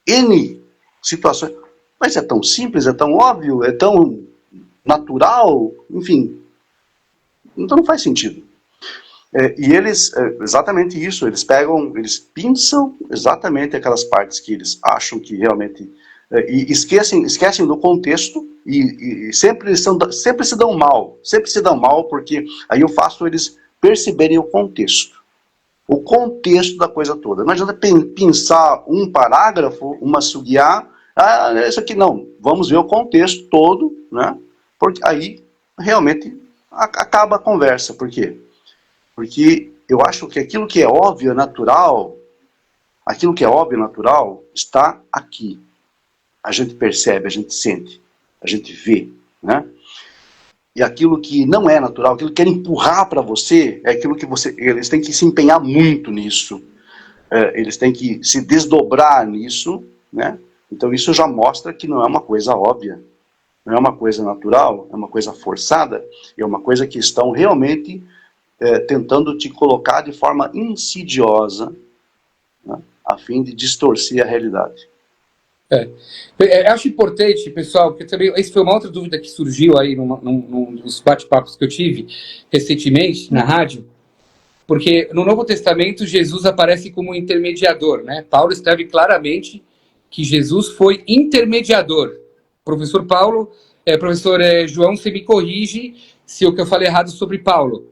Speaker 2: N situações. Mas é tão simples, é tão óbvio, é tão natural, enfim. Então não faz sentido. E eles, exatamente isso, eles pegam, eles pinçam exatamente aquelas partes que eles acham que realmente... e esquecem do contexto e sempre se dão mal, porque aí eu faço eles perceberem o contexto da coisa toda. Não adianta pensar um parágrafo, uma sugiá, isso aqui não, vamos ver o contexto todo, né? Porque aí realmente acaba a conversa. Por quê? Porque eu acho que aquilo que é óbvio, natural, está aqui. A gente percebe, a gente sente, a gente vê, né? E aquilo que não é natural, aquilo que quer empurrar para você, é aquilo que eles têm que se empenhar muito nisso. Eles têm que se desdobrar nisso, né? Então isso já mostra que não é uma coisa óbvia, não é uma coisa natural, é uma coisa forçada, é uma coisa que estão realmente tentando te colocar de forma insidiosa, né? A fim de distorcer a realidade.
Speaker 1: Acho importante, pessoal, porque também essa foi uma outra dúvida que surgiu aí num dos bate-papos que eu tive recentemente na rádio, porque no Novo Testamento Jesus aparece como intermediador, né? Paulo escreve claramente que Jesus foi intermediador. Professor João, você me corrige se o que eu falei errado sobre Paulo.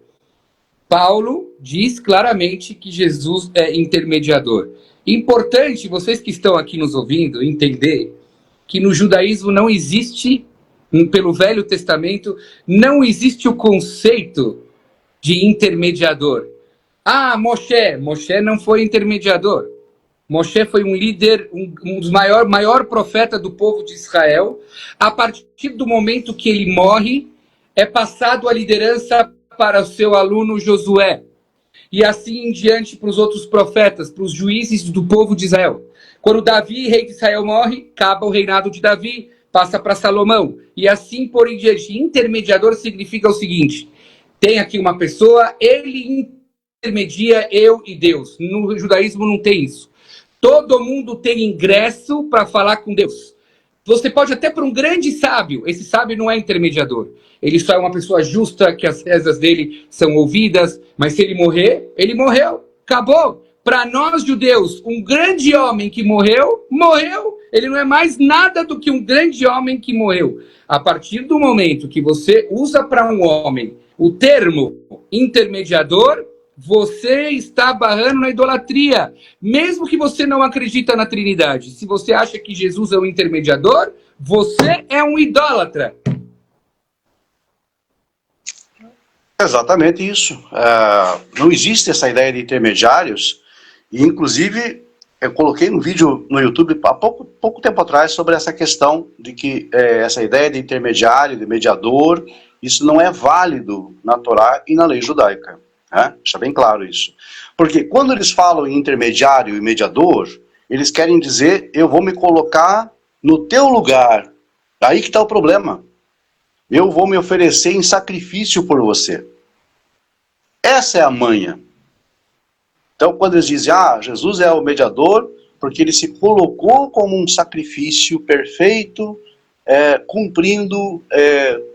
Speaker 1: Paulo diz claramente que Jesus é intermediador. Importante, vocês que estão aqui nos ouvindo, entender que no judaísmo não existe, pelo Velho Testamento, não existe o conceito de intermediador. Ah, Moshe não foi intermediador. Moshe foi um líder, um dos maior profeta do povo de Israel. A partir do momento que ele morre, é passado a liderança para o seu aluno Josué. E assim em diante para os outros profetas, para os juízes do povo de Israel. Quando Davi, rei de Israel, morre, acaba o reinado de Davi, passa para Salomão. E assim por em diante. Intermediador significa o seguinte: tem aqui uma pessoa, ele intermedia eu e Deus. No judaísmo não tem isso. Todo mundo tem ingresso para falar com Deus. Você pode até para um grande sábio, esse sábio não é intermediador. Ele só é uma pessoa justa, que as rezas dele são ouvidas, mas se ele morrer, ele morreu, acabou. Para nós judeus, um grande homem que morreu, ele não é mais nada do que um grande homem que morreu. A partir do momento que você usa para um homem o termo intermediador, você está barrando na idolatria. Mesmo que você não acredita na Trindade, se você acha que Jesus é um intermediador, você é um idólatra.
Speaker 2: Exatamente isso. Não existe essa ideia de intermediários, e inclusive eu coloquei um vídeo no YouTube há pouco tempo atrás sobre essa questão de que essa ideia de intermediário, de mediador, isso não é válido na Torá e na lei judaica. Deixa bem claro isso. Porque quando eles falam em intermediário e mediador, eles querem dizer, eu vou me colocar no teu lugar. Aí que está o problema. Eu vou me oferecer em sacrifício por você. Essa é a manha. Então, quando eles dizem, Jesus é o mediador, porque ele se colocou como um sacrifício perfeito, cumprindo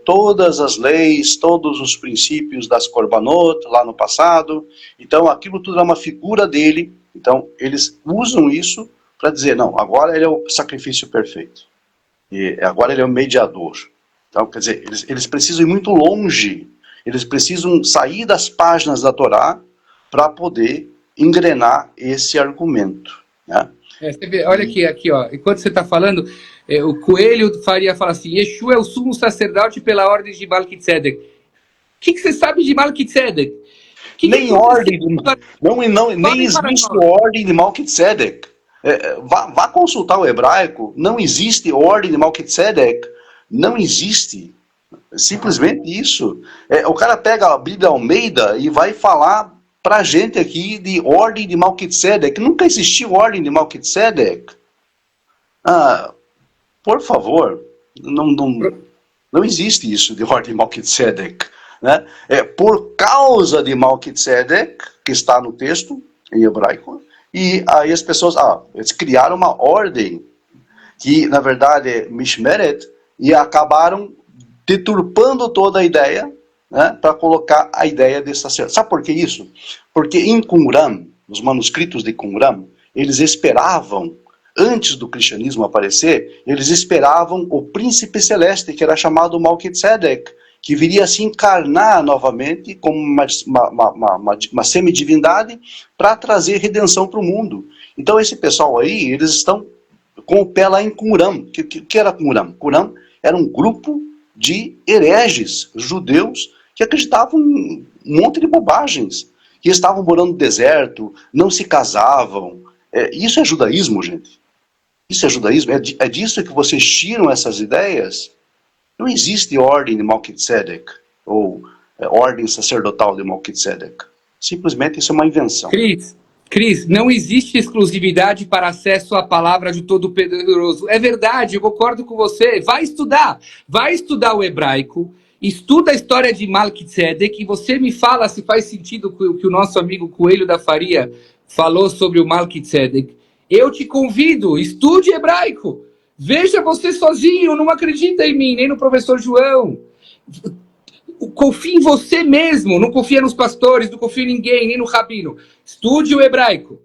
Speaker 2: todas as leis, todos os princípios das Korbanot, lá no passado. Então, aquilo tudo é uma figura dele. Então, eles usam isso para dizer, não, agora ele é o sacrifício perfeito. E agora ele é o mediador. Então, quer dizer, eles precisam ir muito longe. Eles precisam sair das páginas da Torá para poder engrenar esse argumento, né?
Speaker 1: Você vê, olha aqui, ó. Enquanto você está falando, o Coelho fala assim, Yeshua é o sumo sacerdote pela ordem de Malquitzedek. O que você sabe de Malquitzedek?
Speaker 2: Nem ordem, nem existe ordem de Malquitzedek. Vá consultar o hebraico, não existe ordem de Malquitzedek, não existe. Simplesmente isso. O cara pega a Bíblia Almeida e vai falar pra gente aqui de ordem de Malquitzedek. Nunca existiu ordem de Malquitzedek. Por favor, não existe isso de ordem de Malquitzedek, né? Por causa de Malquitzedek, que está no texto, em hebraico, e aí as pessoas, eles criaram uma ordem, que na verdade é Mishmeret, e acabaram deturpando toda a ideia, né, para colocar a ideia de sacerdote. Sabe por que isso? Porque em Qumran, nos manuscritos de Qumran, eles esperavam, antes do cristianismo aparecer, eles esperavam o príncipe celeste, que era chamado Malquitzedek, que viria a se encarnar novamente como uma semidivindade para trazer redenção para o mundo. Então esse pessoal aí, eles estão com o pé lá em Qumran. Que era Qumran? Qumran era um grupo de hereges judeus que acreditavam em um monte de bobagens, que estavam morando no deserto, não se casavam. Isso é judaísmo, gente? Isso é judaísmo? É disso que vocês tiram essas ideias? Não existe ordem de Melquisedeque, ou ordem sacerdotal de Melquisedeque. Simplesmente isso é uma invenção.
Speaker 1: Cris, não existe exclusividade para acesso à palavra de Todo-Poderoso. É verdade, eu concordo com você. Vai estudar o hebraico, estuda a história de Melquisedeque, e você me fala se faz sentido o que o nosso amigo Coelho da Faria falou sobre o Melquisedeque. Eu te convido, estude hebraico. Veja você sozinho, não acredita em mim, nem no professor João. Confie em você mesmo, não confia nos pastores, não confia em ninguém, nem no rabino. Estude o hebraico.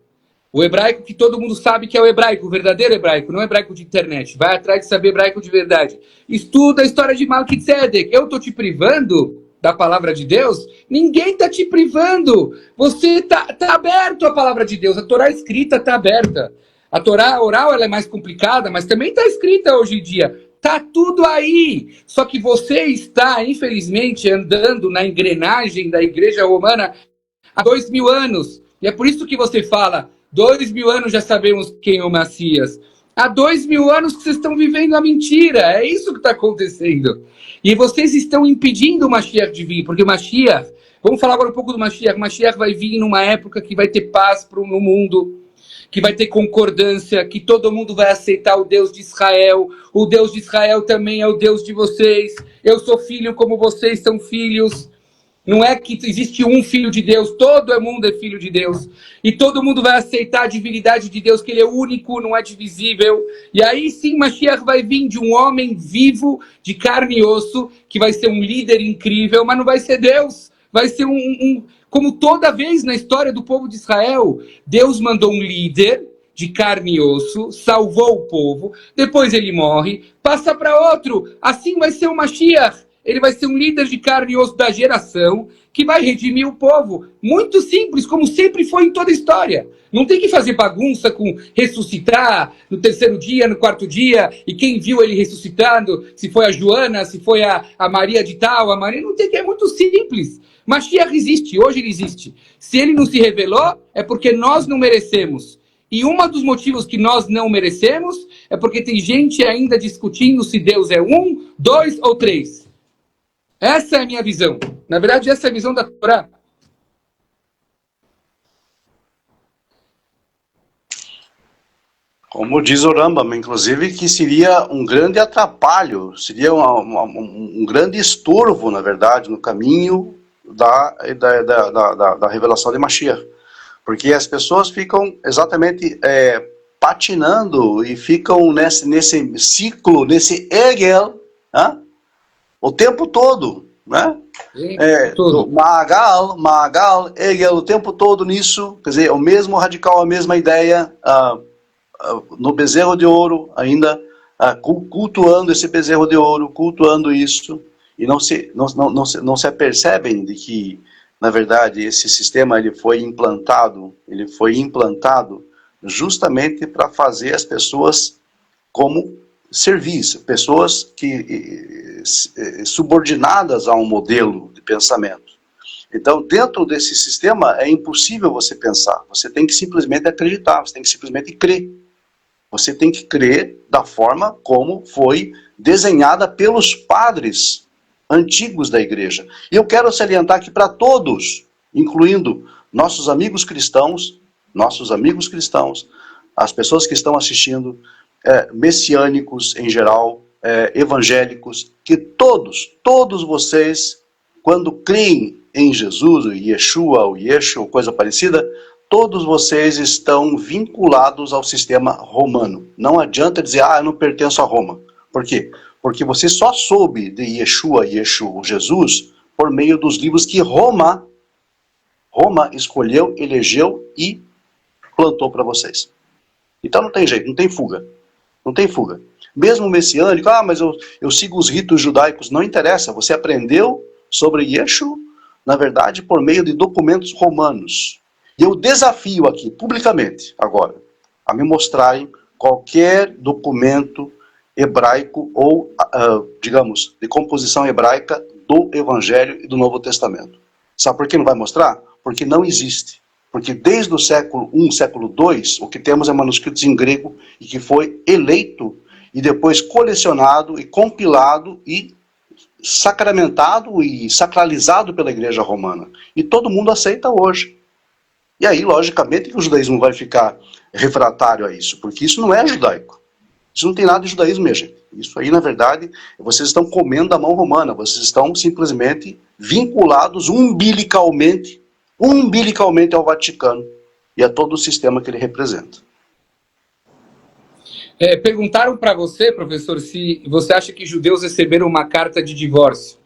Speaker 1: O hebraico que todo mundo sabe que é o hebraico, o verdadeiro hebraico, não o hebraico de internet. Vai atrás de saber hebraico de verdade. Estuda a história de Melquisedeque. Eu estou te privando da palavra de Deus? Ninguém está te privando. Você está aberto à palavra de Deus. A Torá escrita está aberta. A Torá oral ela é mais complicada, mas também está escrita hoje em dia. Tá tudo aí. Só que você está, infelizmente, andando na engrenagem da Igreja Romana há 2000 anos. E é por isso que você fala, 2000 anos já sabemos quem é o Messias. Há 2000 anos que vocês estão vivendo a mentira. É isso que está acontecendo. E vocês estão impedindo o Mashiach de vir, porque o Mashiach... Vamos falar agora um pouco do Mashiach. O Mashiach vai vir numa época que vai ter paz no mundo, que vai ter concordância, que todo mundo vai aceitar o Deus de Israel. O Deus de Israel também é o Deus de vocês. Eu sou filho como vocês são filhos. Não é que existe um filho de Deus, todo mundo é filho de Deus. E todo mundo vai aceitar a divindade de Deus, que ele é único, não é divisível. E aí sim, Mashiach vai vir de um homem vivo, de carne e osso, que vai ser um líder incrível, mas não vai ser Deus. Vai ser como toda vez na história do povo de Israel, Deus mandou um líder de carne e osso, salvou o povo, depois ele morre, passa para outro. Assim vai ser o Mashiach. Ele vai ser um líder de carne e osso da geração que vai redimir o povo. Muito simples, como sempre foi em toda a história. Não tem que fazer bagunça com ressuscitar no terceiro dia, no quarto dia, e quem viu ele ressuscitando, se foi a Joana, se foi a Maria de tal, a Maria, não tem que, é muito simples. Mashiach existe, hoje ele existe. Se ele não se revelou, é porque nós não merecemos. E um dos motivos que nós não merecemos é porque tem gente ainda discutindo se Deus é 1, 2 ou 3. Essa é a minha visão. Na verdade, essa é a visão da Torá.
Speaker 2: Como diz o Rambam, inclusive, que seria um grande atrapalho, seria um grande estorvo, na verdade, no caminho da revelação de Mashiach. Porque as pessoas ficam exatamente patinando e ficam nesse ciclo, nesse Hegel, o tempo todo, né? Magal, Hegel, o tempo todo nisso, quer dizer, o mesmo radical, a mesma ideia, no bezerro de ouro, ainda cultuando esse bezerro de ouro, cultuando isso, e não se apercebem de que, na verdade, esse sistema ele foi implantado justamente para fazer as pessoas como serviço, pessoas que subordinadas a um modelo de pensamento. Então, dentro desse sistema, é impossível você pensar. Você tem que simplesmente acreditar, você tem que simplesmente crer. Você tem que crer da forma como foi desenhada pelos padres antigos da igreja. E eu quero salientar que para todos, incluindo nossos amigos cristãos, as pessoas que estão assistindo, messiânicos em geral, evangélicos, que todos vocês, quando creem em Jesus, o Yeshua, o Yeshua, coisa parecida, todos vocês estão vinculados ao sistema romano. Não adianta dizer, eu não pertenço a Roma. Por quê? Porque você só soube de Yeshua, Jesus, por meio dos livros que Roma escolheu, elegeu e plantou para vocês. Então não tem jeito, não tem fuga. Não tem fuga. Mesmo o messiânico, mas eu sigo os ritos judaicos, não interessa. Você aprendeu sobre Yeshua, na verdade, por meio de documentos romanos. E eu desafio aqui, publicamente, agora, a me mostrarem qualquer documento hebraico ou, digamos, de composição hebraica do Evangelho e do Novo Testamento. Sabe por que não vai mostrar? Porque não existe. Porque desde o século I, século II, o que temos é manuscritos em grego e que foi eleito e depois colecionado e compilado e sacramentado e sacralizado pela Igreja Romana. E todo mundo aceita hoje. E aí, logicamente, que o judaísmo vai ficar refratário a isso, porque isso não é judaico. Isso não tem nada de judaísmo, minha gente. Isso aí, na verdade, vocês estão comendo a mão romana, vocês estão simplesmente vinculados umbilicalmente ao Vaticano e a todo o sistema que ele representa.
Speaker 1: Perguntaram para você, professor, se você acha que judeus receberam uma carta de divórcio.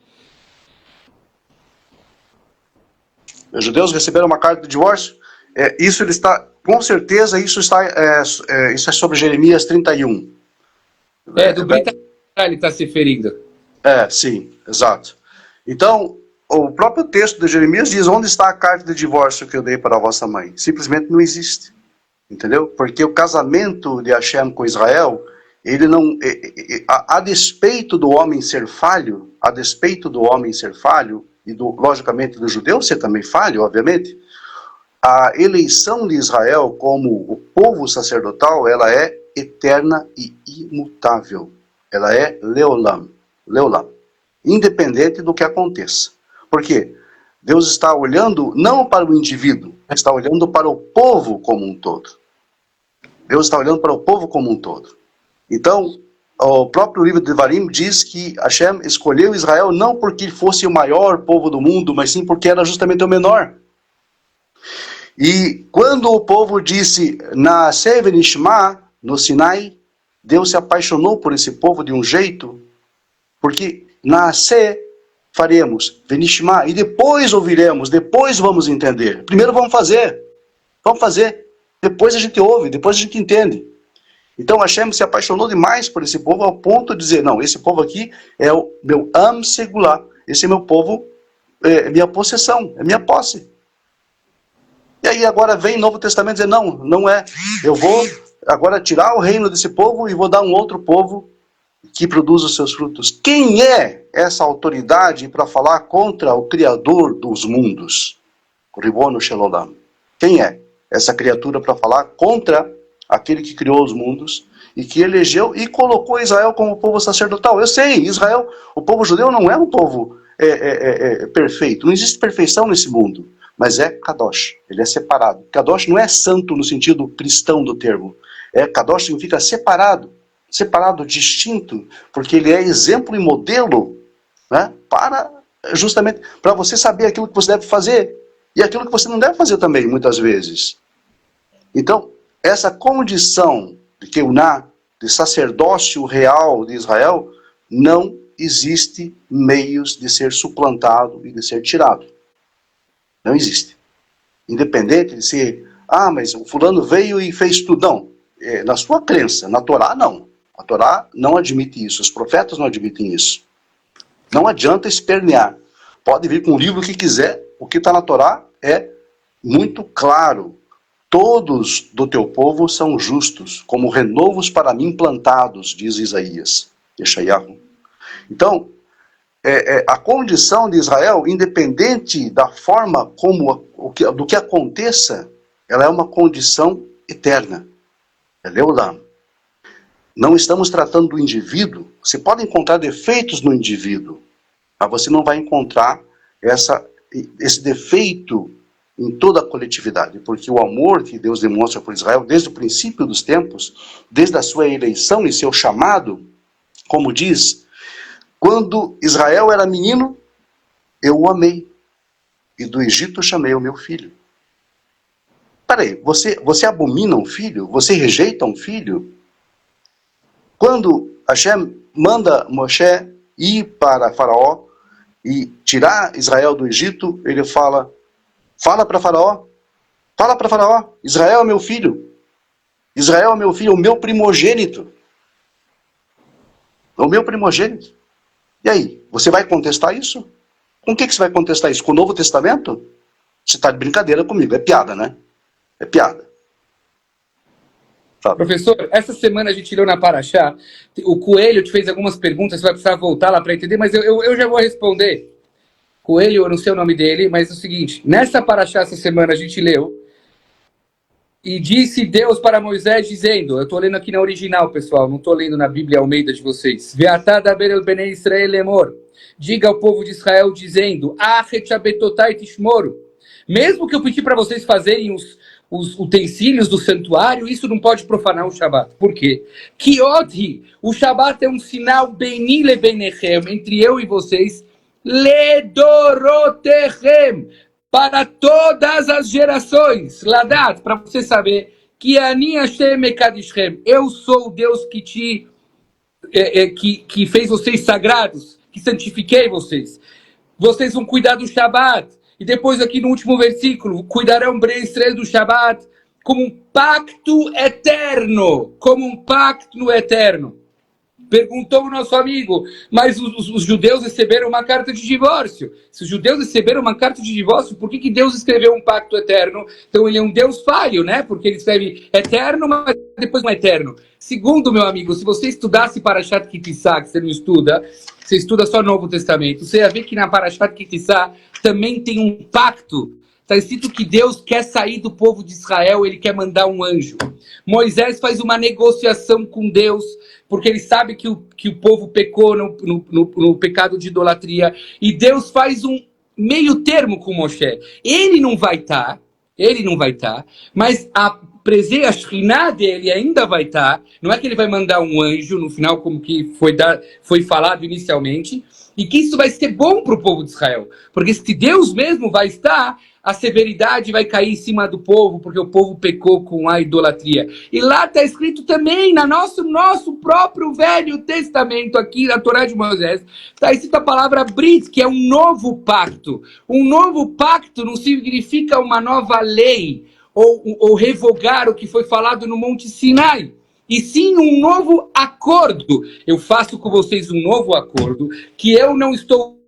Speaker 2: Os judeus receberam uma carta de divórcio? Isso ele está, com certeza, isso é sobre Jeremias 31.
Speaker 1: Do Brita ele está se referindo.
Speaker 2: Sim, exato. Então, o próprio texto de Jeremias diz: onde está a carta de divórcio que eu dei para a vossa mãe? Simplesmente não existe. Entendeu? Porque o casamento de Hashem com Israel, ele não, a despeito do homem ser falho, e logicamente do judeu ser também falho, obviamente, a eleição de Israel como o povo sacerdotal, ela é eterna e imutável. Ela é leolam, independente do que aconteça. Por quê? Deus está olhando não para o indivíduo, está olhando para o povo como um todo. Deus está olhando para o povo como um todo. Então, o próprio livro de Devarim diz que Hashem escolheu Israel não porque fosse o maior povo do mundo, mas sim porque era justamente o menor. E quando o povo disse Naaseh v'nishma no Sinai, Deus se apaixonou por esse povo de um jeito, porque Naaseh faremos, v'nishma, e depois ouviremos, depois vamos entender. Primeiro vamos fazer, depois a gente ouve, depois a gente entende. Então Hashem se apaixonou demais por esse povo ao ponto de dizer, não, esse povo aqui é o meu am segular, esse é meu povo, é minha possessão, é minha posse. E aí agora vem o Novo Testamento dizer, não é, eu vou agora tirar o reino desse povo e vou dar um outro povo que produz os seus frutos. Quem é essa autoridade para falar contra o Criador dos mundos? Ribono Shelolam. Quem é essa criatura para falar contra aquele que criou os mundos e que elegeu e colocou Israel como povo sacerdotal? Eu sei, Israel, o povo judeu não é um povo perfeito, não existe perfeição nesse mundo, mas é Kadosh, ele é separado. Kadosh não é santo no sentido cristão do termo, Kadosh significa separado, distinto, porque ele é exemplo e modelo, né, justamente para você saber aquilo que você deve fazer e aquilo que você não deve fazer também, muitas vezes. Então, essa condição de Keuná, de sacerdócio real de Israel, não existe meios de ser suplantado e de ser tirado. Não existe. Independente de ser, mas o fulano veio e fez tudo. Não. Na sua crença, na Torá, não. A Torá não admite isso, os profetas não admitem isso. Não adianta espernear. Pode vir com o livro que quiser, o que está na Torá é muito claro. Todos do teu povo são justos, como renovos para mim plantados, diz Isaías, Yeshayahu. Então, a condição de Israel, independente da forma do que aconteça, ela é uma condição eterna. É Leolam. Não estamos tratando do indivíduo. Você pode encontrar defeitos no indivíduo, mas você não vai encontrar esse defeito em toda a coletividade, porque o amor que Deus demonstra por Israel desde o princípio dos tempos, desde a sua eleição e seu chamado, como diz, quando Israel era menino, eu o amei, e do Egito chamei o meu filho. Peraí, você abomina um filho? Você rejeita um filho? Quando Hashem manda Moshe ir para Faraó e tirar Israel do Egito, ele fala para Faraó, Israel é meu filho, o meu primogênito. O meu primogênito. E aí, você vai contestar isso? Com o que você vai contestar isso? Com o Novo Testamento? Você está de brincadeira comigo, é piada, né? É piada. Sabe?
Speaker 1: Professor, essa semana a gente leu na Paraxá, o Coelho te fez algumas perguntas, você vai precisar voltar lá para entender, mas eu já vou responder. Coelho, eu não sei o nome dele, mas é o seguinte, nessa paraxá essa semana a gente leu, e disse Deus para Moisés dizendo, eu estou lendo aqui na original, pessoal, não estou lendo na Bíblia Almeida de vocês, Veatá daber el bnei Israel lemor, diga ao povo de Israel dizendo, Achet abetotai tishmoru, mesmo que eu pedi para vocês fazerem os utensílios do santuário, isso não pode profanar o Shabat. Por quê? Kiodhi, o Shabat é um sinal beni lebenechem, entre eu e vocês, ledorotechem, para todas as gerações. Ladat, para você saber, que Ani Hashem Ekadishem, eu sou o Deus que que fez vocês sagrados, que santifiquei vocês. Vocês vão cuidar do Shabat. E depois aqui no último versículo, cuidarão Bnei Israel do Shabat como um pacto eterno. Como um pacto no eterno. Perguntou o nosso amigo, mas os judeus receberam uma carta de divórcio. Se os judeus receberam uma carta de divórcio, por que Deus escreveu um pacto eterno? Então ele é um Deus falho, né? Porque ele escreve eterno, mas depois não é eterno. Segundo, meu amigo, se você estudasse Parashat Kitissá, que você não estuda, você estuda só Novo Testamento, você ia ver que na Parashat Kitissá também tem um pacto. Está escrito que Deus quer sair do povo de Israel, ele quer mandar um anjo. Moisés faz uma negociação com Deus, porque ele sabe que o povo pecou no pecado de idolatria. E Deus faz um meio termo com Moshe. Ele não vai estar, mas a presença, a Shekhinah dele ainda vai estar. Não é que ele vai mandar um anjo no final, como que foi falado inicialmente. E que isso vai ser bom para o povo de Israel. Porque se Deus mesmo vai estar, a severidade vai cair em cima do povo, porque o povo pecou com a idolatria. E lá está escrito também, no nosso próprio Velho Testamento, aqui na Torá de Moisés, está escrita a palavra Brit, que é um novo pacto. Um novo pacto não significa uma nova lei, ou revogar o que foi falado no Monte Sinai. E sim um novo acordo. Eu faço com vocês um novo acordo, que eu não estou,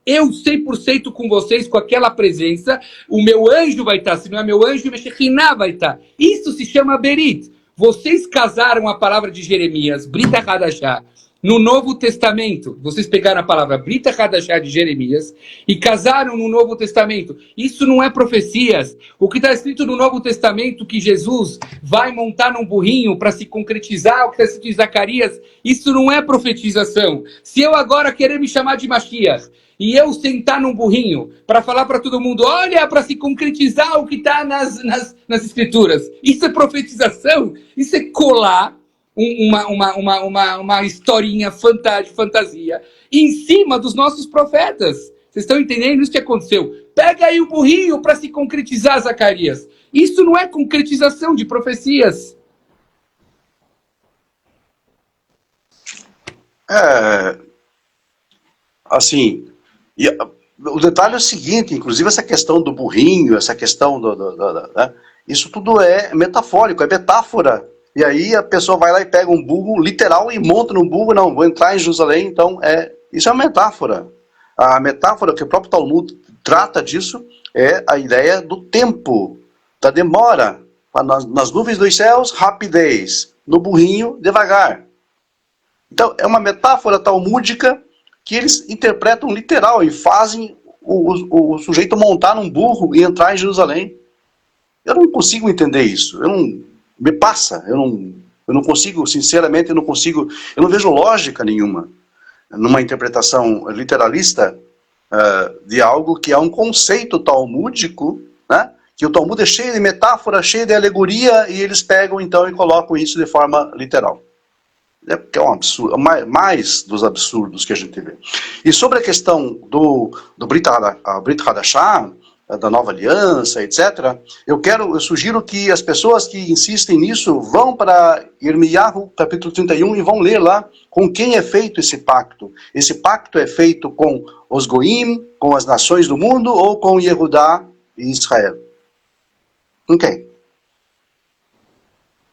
Speaker 1: eu 100% com vocês, com aquela presença, o meu anjo vai estar, se não é meu anjo, minha Shekhinah vai estar. Isso se chama Berit. Vocês casaram a palavra de Jeremias, Brita Hadashah, no Novo Testamento. Vocês pegaram a palavra Brita Hadashah de Jeremias e casaram no Novo Testamento. Isso não é profecias. O que está escrito no Novo Testamento, que Jesus vai montar num burrinho para se concretizar, o que está escrito em Zacarias, isso não é profetização. Se eu agora querer me chamar de Mashiach, e eu sentar num burrinho para falar para todo mundo, olha, para se concretizar o que está nas escrituras, isso é profetização? Isso é colar uma historinha de fantasia em cima dos nossos profetas. Vocês estão entendendo isso que aconteceu? Pega aí o burrinho para se concretizar, Zacarias. Isso não é concretização de profecias.
Speaker 2: Assim, o detalhe é o seguinte, inclusive essa questão do burrinho, essa questão né, isso tudo é metafórico, é metáfora. E aí a pessoa vai lá e pega um burro literal e monta num burro, não, vou entrar em Jerusalém, então isso é uma metáfora. A metáfora que o próprio Talmud trata disso é a ideia do tempo, da demora. Nas nuvens dos céus, rapidez. No burrinho, devagar. Então é uma metáfora talmúdica que eles interpretam literal e fazem o sujeito montar num burro e entrar em Jerusalém. Eu não consigo entender isso. Me passa. Eu não consigo, sinceramente, eu não vejo lógica nenhuma numa interpretação literalista de algo que é um conceito talmúdico, né? Que o Talmud é cheio de metáfora, cheio de alegoria, e eles pegam então e colocam isso de forma literal. Que é um absurdo, mais dos absurdos que a gente vê. E sobre a questão do Brit Hadashah, da nova aliança, etc., eu sugiro que as pessoas que insistem nisso vão para Irmiyahu, capítulo 31, e vão ler lá com quem é feito esse pacto. Esse pacto é feito com os Goim, com as nações do mundo, ou com Yehudá e Israel? Com quem?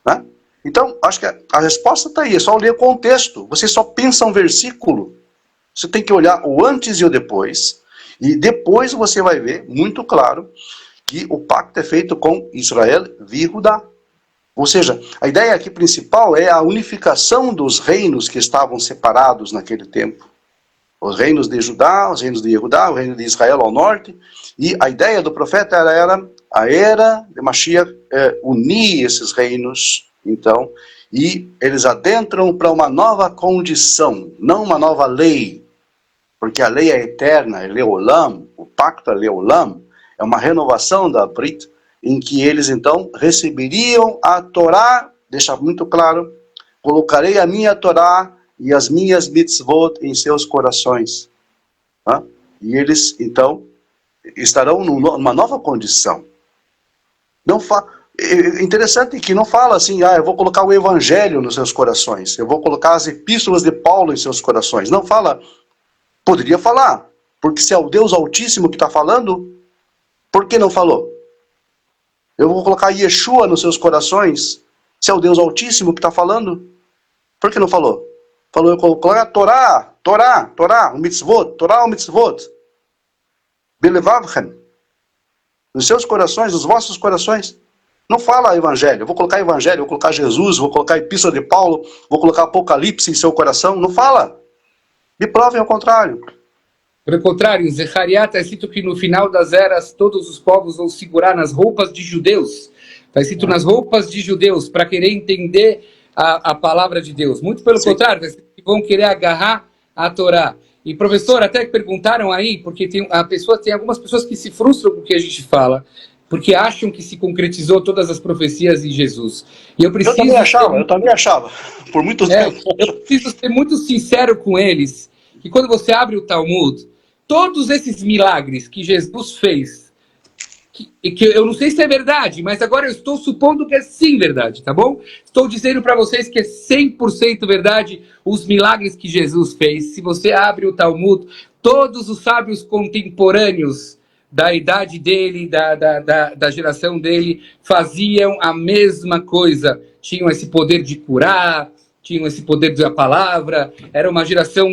Speaker 2: Né? Então, acho que a resposta está aí, é só ler o contexto. Você só pensa um versículo, você tem que olhar o antes e o depois, e depois você vai ver, muito claro, que o pacto é feito com Israel e Judá. Ou seja, a ideia aqui principal é a unificação dos reinos que estavam separados naquele tempo. os reinos de Judá, os reinos de Yehudá, o reino de Israel ao norte, e a ideia do profeta era a era de Mashiach unir esses reinos, então, e eles adentram para uma nova condição, não uma nova lei, porque a lei é eterna, é Leolam, o pacto é Leolam, é uma renovação da Brit, em que eles então receberiam a Torá, deixa muito claro, colocarei a minha Torá e as minhas mitzvot em seus corações. Tá? E eles então estarão numa nova condição. Não interessante que não fala assim, eu vou colocar o evangelho nos seus corações, eu vou colocar as epístolas de Paulo em seus corações. Não fala, poderia falar, porque se é o Deus Altíssimo que está falando, por que não falou? Eu vou colocar Yeshua nos seus corações, se é o Deus Altíssimo que está falando, por que não falou? Falou, eu vou colocar Torá, o mitzvot, Torá, o mitzvot, belevavchem, nos seus corações, nos vossos corações. Não fala evangelho, eu vou colocar evangelho, vou colocar Jesus, vou colocar a epístola de Paulo, vou colocar Apocalipse em seu coração, não fala. Me provem ao contrário.
Speaker 1: Pelo contrário, em Zechariah está escrito que no final das eras todos os povos vão segurar nas roupas de judeus. Está escrito nas roupas de judeus, para querer entender a palavra de Deus. Muito pelo contrário, vão querer agarrar a Torá. E professor, até que perguntaram aí, porque tem algumas pessoas que se frustram com o que a gente fala, porque acham que se concretizou todas as profecias em Jesus. E eu
Speaker 2: também achava, por muito tempo.
Speaker 1: Eu preciso ser muito sincero com eles, que quando você abre o Talmud, todos esses milagres que Jesus fez, que eu não sei se é verdade, mas agora eu estou supondo que é sim verdade, tá bom? Estou dizendo para vocês que é 100% verdade os milagres que Jesus fez. Se você abre o Talmud, todos os sábios contemporâneos da idade dele, da geração dele, faziam a mesma coisa. Tinham esse poder de curar, tinham esse poder da palavra. Era uma geração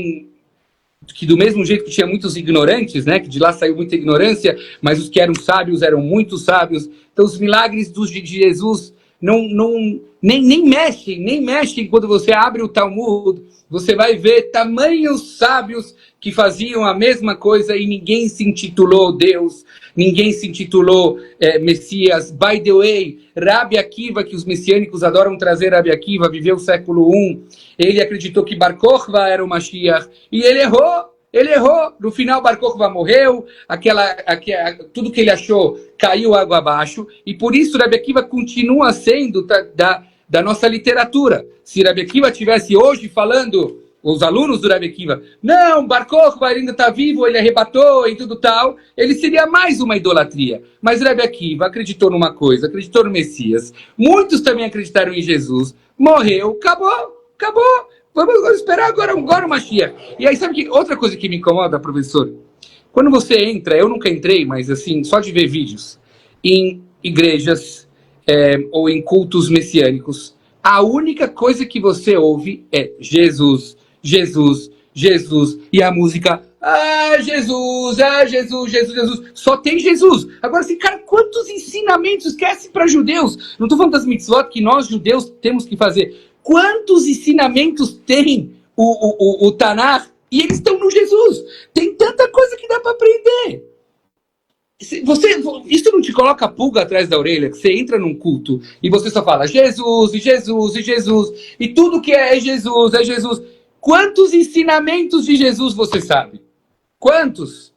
Speaker 1: que do mesmo jeito que tinha muitos ignorantes, né, que de lá saiu muita ignorância, mas os que eram sábios eram muito sábios. Então os milagres de Jesus nem mexem quando você abre o Talmud. Você vai ver tamanhos sábios que faziam a mesma coisa e ninguém se intitulou Deus, ninguém se intitulou Messias. By the way, Rabi Akiva, que os messiânicos adoram trazer Rabi Akiva, viveu o século I, ele acreditou que Bar Kokhba era o Mashiach, e ele errou. No final, Bar Kokhba morreu, tudo que ele achou caiu água abaixo, e por isso Rabi Akiva continua sendo da nossa literatura. Se Rabi Akiva estivesse hoje falando, os alunos do Rabi Akiva, não, Bar Kokhba ainda está vivo, ele arrebatou e tudo tal, ele seria mais uma idolatria. Mas Rabi Akiva acreditou numa coisa, acreditou no Messias. Muitos também acreditaram em Jesus. Morreu, acabou. Vamos esperar agora o Mashiach. E aí, sabe que outra coisa que me incomoda, professor? Quando você entra, eu nunca entrei, mas assim, só de ver vídeos, em igrejas ou em cultos messiânicos, a única coisa que você ouve é Jesus, Jesus, Jesus, e a música, Jesus, Jesus, Jesus, Jesus, só tem Jesus. Agora, assim, cara, quantos ensinamentos, esquece para judeus, não estou falando das mitzvot que nós judeus temos que fazer, quantos ensinamentos tem o Tanakh, e eles estão no Jesus, tem tanta coisa que dá para aprender. Isso não te coloca pulga atrás da orelha, que você entra num culto e você só fala Jesus, e Jesus, e Jesus, e tudo que é Jesus, é Jesus. Quantos ensinamentos de Jesus você sabe? Quantos?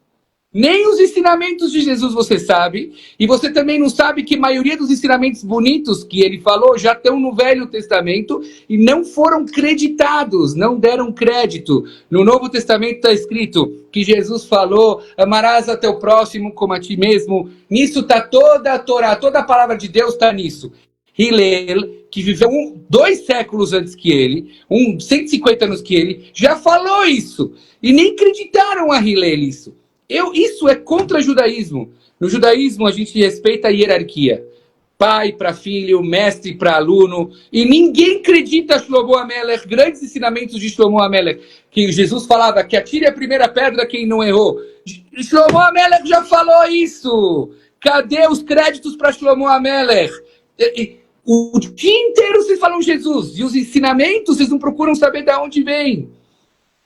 Speaker 1: Nem os ensinamentos de Jesus você sabe, e você também não sabe que a maioria dos ensinamentos bonitos que ele falou já estão no Velho Testamento e não foram creditados, não deram crédito. No Novo Testamento está escrito que Jesus falou, amarás a teu próximo como a ti mesmo. Nisso está toda a Torá, toda a palavra de Deus está nisso. Hillel, que viveu 2 séculos antes que ele, 150 anos que ele, já falou isso. E nem acreditaram a Hillel isso. Isso é contra o judaísmo. No judaísmo a gente respeita a hierarquia. Pai para filho, mestre para aluno. E ninguém acredita Shlomo Amelech, grandes ensinamentos de Shlomo Amelech. Que Jesus falava que atire a primeira pedra quem não errou. Shlomo Amelech já falou isso. Cadê os créditos para Shlomo Amelech? O dia inteiro vocês falam Jesus. E os ensinamentos vocês não procuram saber de onde vem.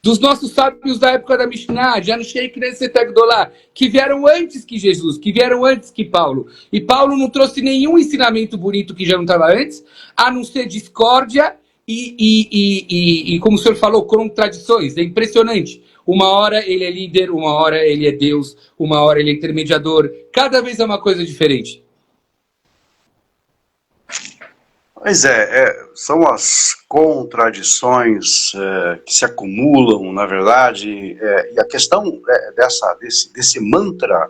Speaker 1: dos nossos sábios da época da Mishnah, de Anshei Knesset Agdolah, que vieram antes que Jesus, que vieram antes que Paulo. E Paulo não trouxe nenhum ensinamento bonito que já não estava antes, a não ser discórdia e, como o senhor falou, contradições. É impressionante. Uma hora ele é líder, uma hora ele é Deus, uma hora ele é intermediador. Cada vez é uma coisa diferente.
Speaker 2: Pois são as contradições que se acumulam, na verdade, e a questão desse mantra,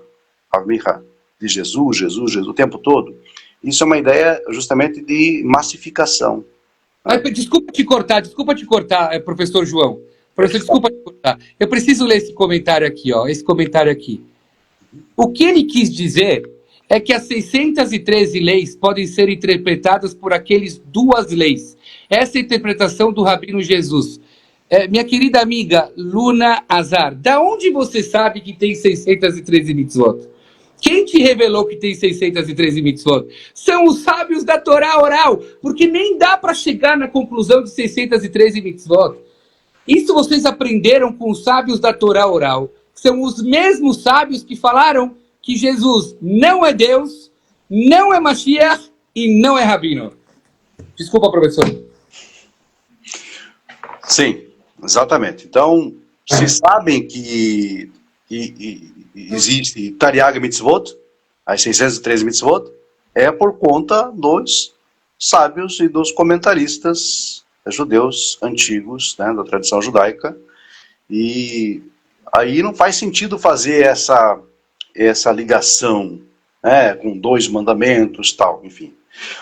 Speaker 2: Amiha, de Jesus, Jesus, Jesus, o tempo todo, isso é uma ideia justamente de massificação.
Speaker 1: Desculpa te cortar, professor João. Professor, desculpa te cortar. Eu preciso ler esse comentário aqui, ó, esse comentário aqui. O que ele quis dizer é que as 613 leis podem ser interpretadas por aqueles duas leis. Essa é a interpretação do Rabino Jesus. Minha querida amiga Luna Azar, da onde você sabe que tem 613 mitzvot? Quem te revelou que tem 613 mitzvot? São os sábios da Torá oral, porque nem dá para chegar na conclusão de 613 mitzvot. Isso vocês aprenderam com os sábios da Torá oral. São os mesmos sábios que falaram que Jesus não é Deus, não é Mashiach e não é Rabino. Desculpa, professor.
Speaker 2: Sim, exatamente. Então, se sabem que existe Tariag Mitzvot, as 613 Mitzvot, é por conta dos sábios e dos comentaristas judeus antigos, né, da tradição judaica, e aí não faz sentido fazer essa ligação, né, com dois mandamentos, tal, enfim.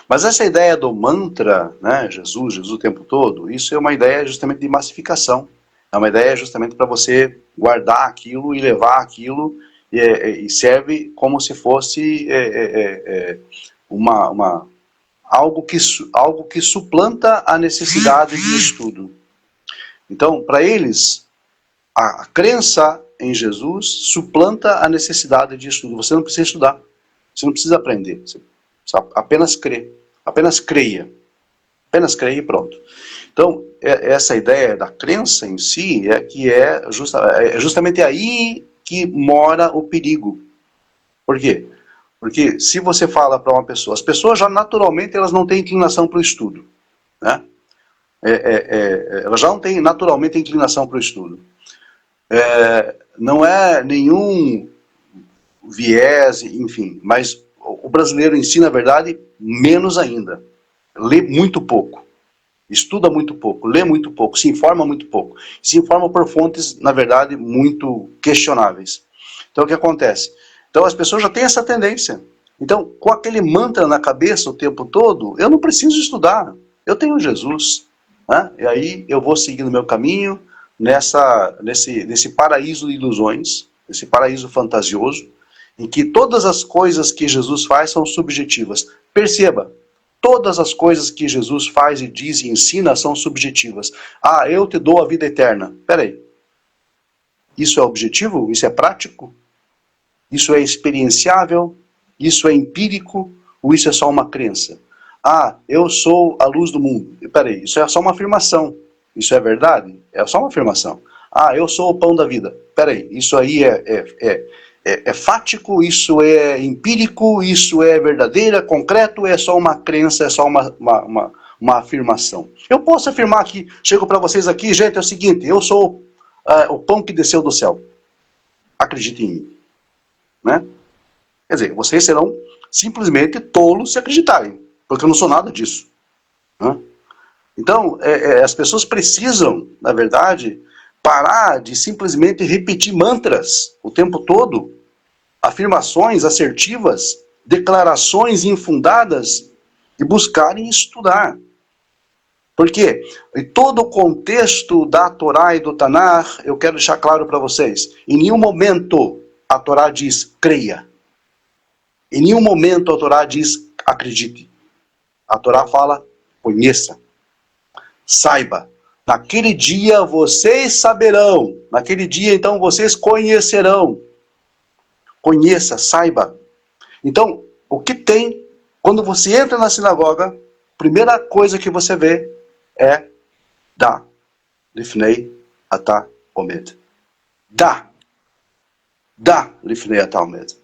Speaker 2: Mas essa ideia do mantra, né, Jesus, Jesus o tempo todo, isso é uma ideia justamente de massificação. É uma ideia justamente para você guardar aquilo e levar aquilo, e serve como se fosse algo que suplanta a necessidade de estudo. Então, para eles, a crença em Jesus suplanta a necessidade de estudo. Você não precisa estudar, você não precisa aprender, você apenas crê, apenas creia e pronto. Então, essa ideia da crença em si é justamente aí que mora o perigo. Por quê? Porque se você fala para uma pessoa, as pessoas já naturalmente elas não têm inclinação para o estudo, né? Elas já não têm naturalmente inclinação para o estudo. Não é nenhum viés, enfim, mas o brasileiro em si, na verdade, menos ainda. Lê muito pouco, estuda muito pouco, lê muito pouco, se informa muito pouco. Se informa por fontes, na verdade, muito questionáveis. Então, o que acontece? Então, as pessoas já têm essa tendência. Então, com aquele mantra na cabeça o tempo todo, eu não preciso estudar. Eu tenho Jesus, né? E aí eu vou seguindo o meu caminho nesse paraíso de ilusões, esse paraíso fantasioso, em que todas as coisas que Jesus faz são subjetivas. Perceba, todas as coisas que Jesus faz e diz e ensina são subjetivas. Ah, eu te dou a vida eterna. Peraí, isso é objetivo? Isso é prático? Isso é experienciável? Isso é empírico? Ou isso é só uma crença? Ah, eu sou a luz do mundo. Peraí, isso é só uma afirmação. Isso é verdade? É só uma afirmação. Ah, eu sou o pão da vida. Peraí, isso aí é fático, isso é empírico, isso é verdadeiro, é concreto, é só uma crença, é só uma afirmação. Eu posso afirmar que, chego para vocês aqui, gente, é o seguinte, eu sou o pão que desceu do céu. Acreditem em mim. Né? Quer dizer, vocês serão simplesmente tolos se acreditarem, porque eu não sou nada disso. Né? Então, as pessoas precisam, na verdade, parar de simplesmente repetir mantras o tempo todo, afirmações assertivas, declarações infundadas, e buscarem estudar. Por quê? Em todo o contexto da Torá e do Tanar, eu quero deixar claro para vocês, em nenhum momento a Torá diz creia. Em nenhum momento a Torá diz acredite. A Torá fala conheça. Saiba. Naquele dia vocês saberão. Naquele dia então vocês conhecerão. Conheça, saiba. Então, o que tem, quando você entra na sinagoga, a primeira coisa que você vê é da, lifnei, atá, Omed. Dá Lifnei Ata Omed.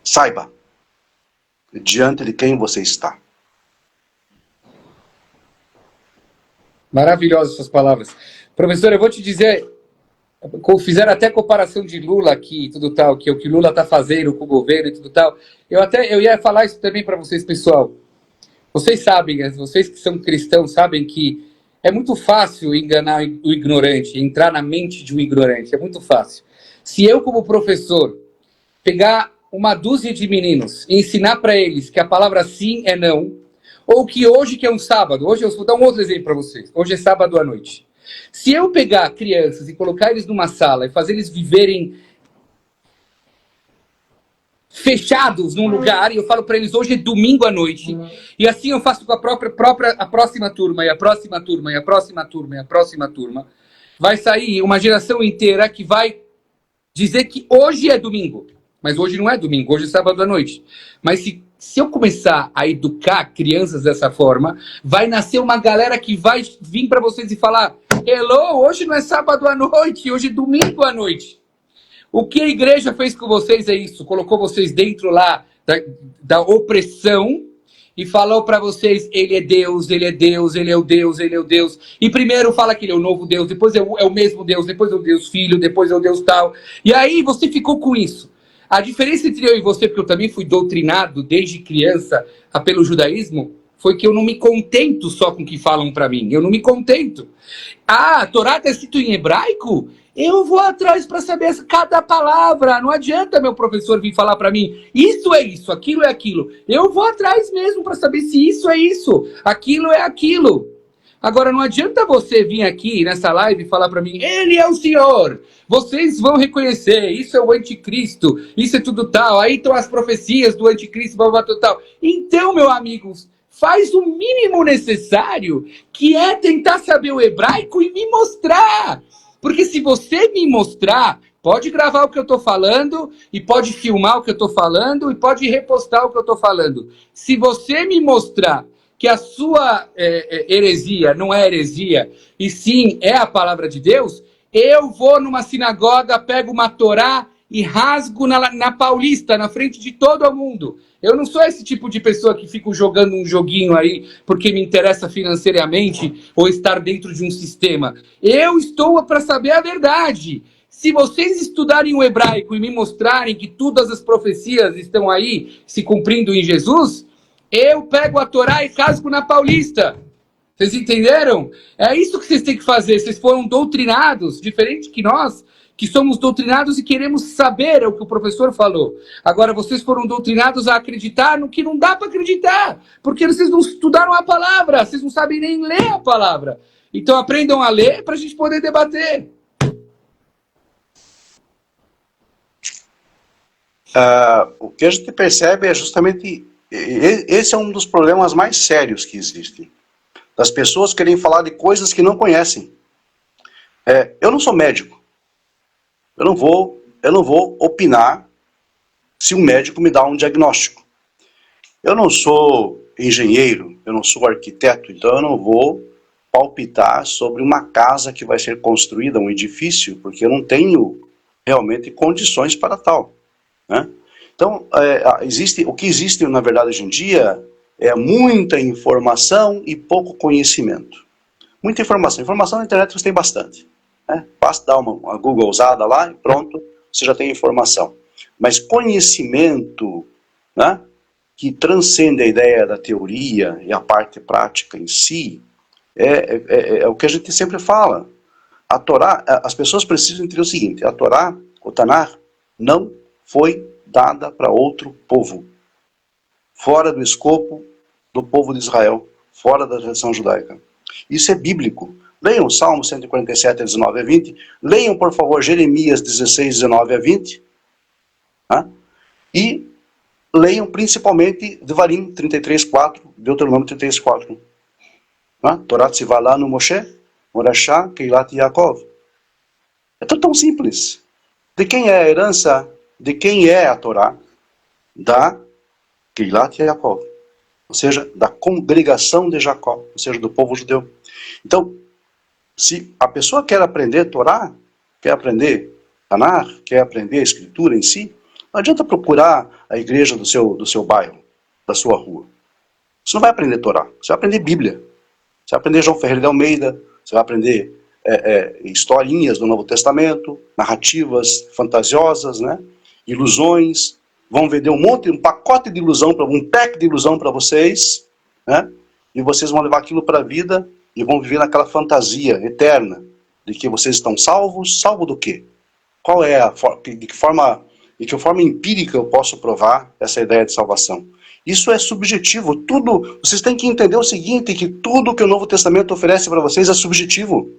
Speaker 2: Saiba diante de quem você está.
Speaker 1: Maravilhosas suas palavras. Professor, eu vou te dizer, fizeram até comparação de Lula aqui e tudo tal, que é o que Lula está fazendo com o governo e tudo tal. Eu ia falar isso também para vocês, pessoal. Vocês sabem, vocês que são cristãos sabem que é muito fácil enganar o ignorante, entrar na mente de um ignorante, é muito fácil. Se eu, como professor, pegar uma dúzia de meninos e ensinar para eles que a palavra sim é não, ou que hoje, que é um sábado, hoje eu vou dar um outro exemplo para vocês, hoje é sábado à noite. Se eu pegar crianças e colocar eles numa sala e fazer eles viverem fechados num lugar, e eu falo para eles, hoje é domingo à noite, e assim eu faço com a próxima turma, e a próxima turma, e a próxima turma, e a próxima turma, vai sair uma geração inteira que vai dizer que hoje é domingo. Mas hoje não é domingo, hoje é sábado à noite. Mas se eu começar a educar crianças dessa forma, vai nascer uma galera que vai vir para vocês e falar: hello, hoje não é sábado à noite, hoje é domingo à noite. O que a igreja fez com vocês é isso, colocou vocês dentro lá da opressão e falou para vocês, ele é Deus, ele é Deus, ele é o Deus, ele é o Deus. E primeiro fala que ele é o novo Deus, depois é o mesmo Deus, depois é o Deus Filho, depois é o Deus tal. E aí você ficou com isso. A diferença entre eu e você, porque eu também fui doutrinado desde criança pelo judaísmo, foi que eu não me contento só com o que falam para mim. Eu não me contento. Ah, a Torá está escrito em hebraico? Eu vou atrás para saber cada palavra. Não adianta meu professor vir falar para mim, isso é isso, aquilo é aquilo. Eu vou atrás mesmo para saber se isso é isso, aquilo é aquilo. Agora, não adianta você vir aqui nessa live e falar para mim, ele é o Senhor, vocês vão reconhecer, isso é o anticristo, isso é tudo tal, aí estão as profecias do anticristo, blá, blá, tal. Então, meus amigos, faz o mínimo necessário, que é tentar saber o hebraico e me mostrar. Porque se você me mostrar, pode gravar o que eu estou falando, e pode filmar o que eu estou falando, e pode repostar o que eu estou falando. Se você me mostrar que a sua heresia não é heresia, e sim é a palavra de Deus, eu vou numa sinagoga, pego uma Torá e rasgo na Paulista, na frente de todo mundo. Eu não sou esse tipo de pessoa que fica jogando um joguinho aí porque me interessa financeiramente ou estar dentro de um sistema. Eu estou para saber a verdade. Se vocês estudarem o hebraico e me mostrarem que todas as profecias estão aí se cumprindo em Jesus, eu pego a Torá e rasgo na Paulista. Vocês entenderam? É isso que vocês têm que fazer. Vocês foram doutrinados, diferente que nós, que somos doutrinados e queremos saber, é o que o professor falou. Agora, vocês foram doutrinados a acreditar no que não dá para acreditar, porque vocês não estudaram a palavra, vocês não sabem nem ler a palavra. Então, aprendam a ler para a gente poder debater.
Speaker 2: O que a gente percebe é justamente... Esse é um dos problemas mais sérios que existem. Das pessoas querem falar de coisas que não conhecem. Eu não sou médico. Eu não vou opinar se um médico me dá um diagnóstico. Eu não sou engenheiro, eu não sou arquiteto, então eu não vou palpitar sobre uma casa que vai ser construída, um edifício, porque eu não tenho realmente condições para tal, né? Então, o que existe, na verdade, hoje em dia, é muita informação e pouco conhecimento. Muita informação. Informação na internet você tem bastante, né? Basta dar uma Googlezada lá e pronto, você já tem informação. Mas conhecimento, né, que transcende a ideia da teoria e a parte prática em si, é o que a gente sempre fala. A Torá, as pessoas precisam entender o seguinte: a Torá, o Tanar, não foi dada para outro povo, fora do escopo do povo de Israel, fora da tradição judaica. Isso é bíblico. Leiam o Salmo 147, 19 a 20. Leiam, por favor, Jeremias 16, 19 a 20. Tá? E leiam principalmente Devarim 33, 4, Deuteronômio 33, 4. Tá? Torá Tzivá no Moshe, Morashá, Keilat Yaakov. É tudo tão simples. De quem é a herança? De quem é a Torá? Da Keilat Yaakov. Ou seja, da congregação de Jacó, ou seja, do povo judeu. Então, Se a pessoa quer aprender Torá, quer aprender Tanar, quer aprender a escritura em si, não adianta procurar a igreja do seu bairro, da sua rua. Você não vai aprender Torá, você vai aprender Bíblia. Você vai aprender João Ferreira de Almeida, você vai aprender historinhas do Novo Testamento, narrativas fantasiosas, né? Ilusões. Vão vender um pacote de ilusão, um pack de ilusão para vocês, né? E vocês vão levar aquilo para a vida e vão viver naquela fantasia eterna de que vocês estão salvos. Salvo do quê? Qual é de que forma empírica eu posso provar essa ideia de salvação? Isso é subjetivo. Tudo, vocês têm que entender o seguinte, que tudo que o Novo Testamento oferece para vocês é subjetivo.